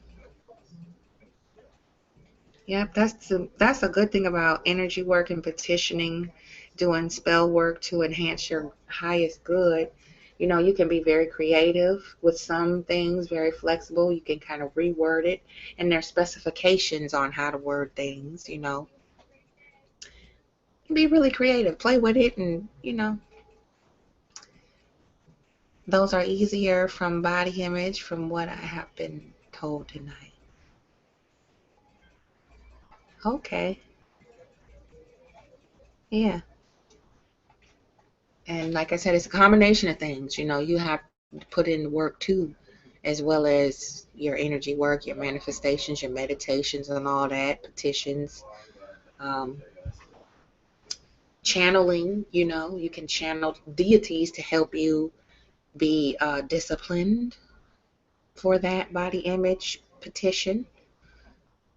yeah, that's a good thing about energy work and petitioning, doing spell work to enhance your highest good. You can be very creative with some things, very flexible. You can kind of reword it, and there's specifications on how to word things. Be really creative, play with it, and those are easier from body image, from what I have been told tonight. Okay, yeah. And like I said, it's a combination of things. You have to put in the work too, as well as your energy work, your manifestations, your meditations, and all that, petitions, um, channeling. You can channel deities to help you be disciplined for that body image petition.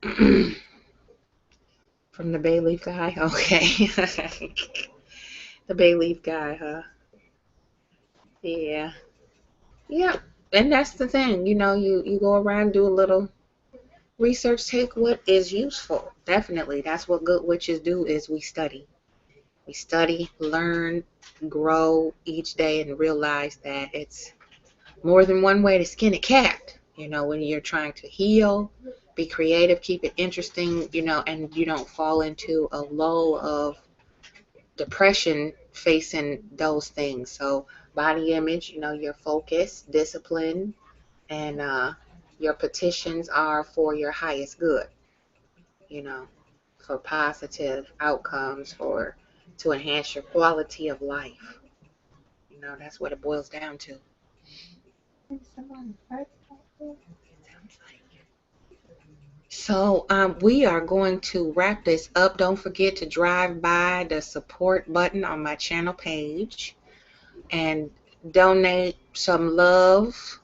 From the bay leaf guy, okay. The bay leaf guy, huh? Yeah. Yeah. And that's the thing, you go around, do a little research, take what is useful. Definitely. That's what good witches do, is we study. We study, learn, grow each day, and realize that it's more than one way to skin a cat. When you're trying to heal, be creative, keep it interesting, and you don't fall into a lull of depression facing those things. So body image, your focus, discipline, and your petitions are for your highest good, you know, for positive outcomes, for to enhance your quality of life. That's what it boils down to. So we are going to wrap this up. Don't forget to drive by the support button on my channel page and donate some love.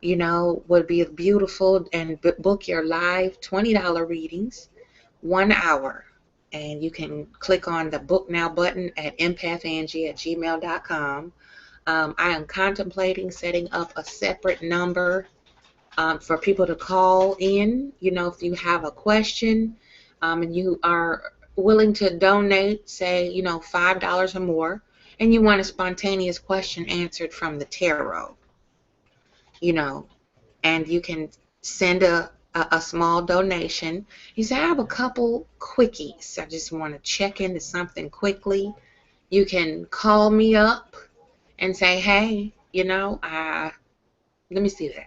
Would be beautiful, and book your live $20 readings, 1 hour. And you can click on the book now button at empathangie@gmail.com. I am contemplating setting up a separate number for people to call in, if you have a question and you are willing to donate, say, $5 or more, and you want a spontaneous question answered from the tarot, and you can send a small donation. You say, I have a couple quickies. I just want to check into something quickly. You can call me up and say, hey, let me see that.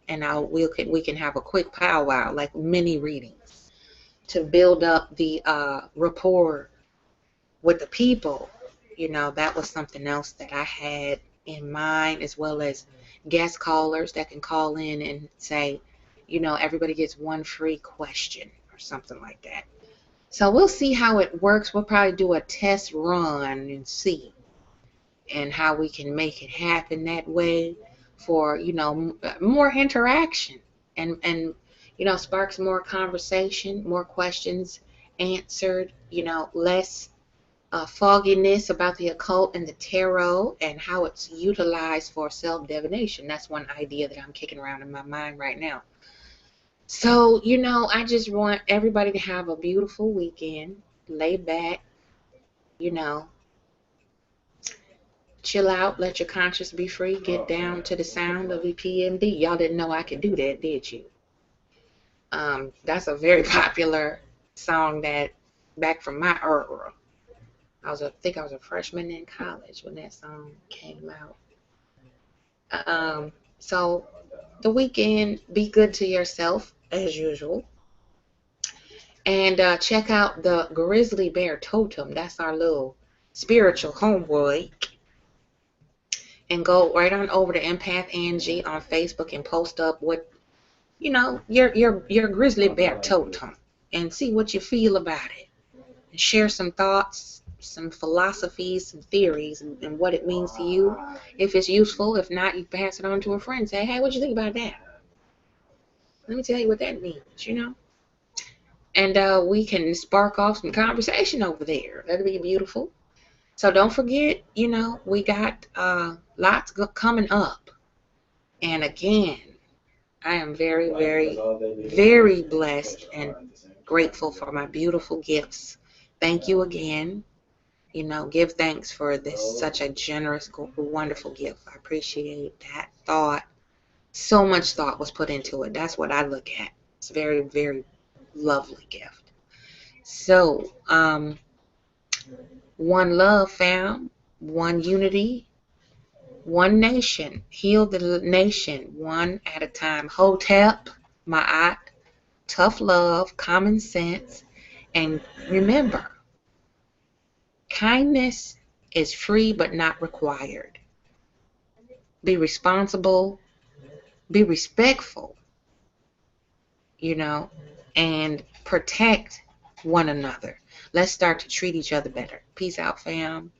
And we can have a quick powwow, like mini readings, to build up the rapport with the people. That was something else that I had in mind, as well as guest callers that can call in and say, everybody gets one free question or something like that. So we'll see how it works. We'll probably do a test run and see, and how we can make it happen that way for, more interaction and sparks more conversation, more questions answered, less fogginess about the occult and the tarot and how it's utilized for self-divination. That's one idea that I'm kicking around in my mind right now. So, I just want everybody to have a beautiful weekend, lay back, chill out, let your conscience be free, get down to the sound of the PMD. Y'all didn't know I could do that, did you? That's a very popular song that back from my era. I think I was a freshman in college when that song came out. So the weekend, be good to yourself as usual. And check out the Grizzly Bear Totem. That's our little spiritual homeboy. And go right on over to Empath Angie on Facebook and post up what, your Grizzly Bear Totem and see what you feel about it. And share some thoughts, some philosophies, some theories, and what it means to you. If it's useful, if not, you pass it on to a friend. Say, hey, what you think about that? Let me tell you what that means, And we can spark off some conversation over there. That'll be beautiful. So don't forget, we got lots coming up. And again, I am very, very, very blessed and grateful for my beautiful gifts. Thank you again. Give thanks for this, such a generous, wonderful gift. I appreciate that thought. So much thought was put into it. That's what I look at. It's a very, very lovely gift. So, one love, fam. One unity. One nation. Heal the nation one at a time. Hotep, Ma'at, tough love, common sense, and remember, kindness is free but not required. Be responsible, be respectful, and protect one another. Let's start to treat each other better. Peace out, fam.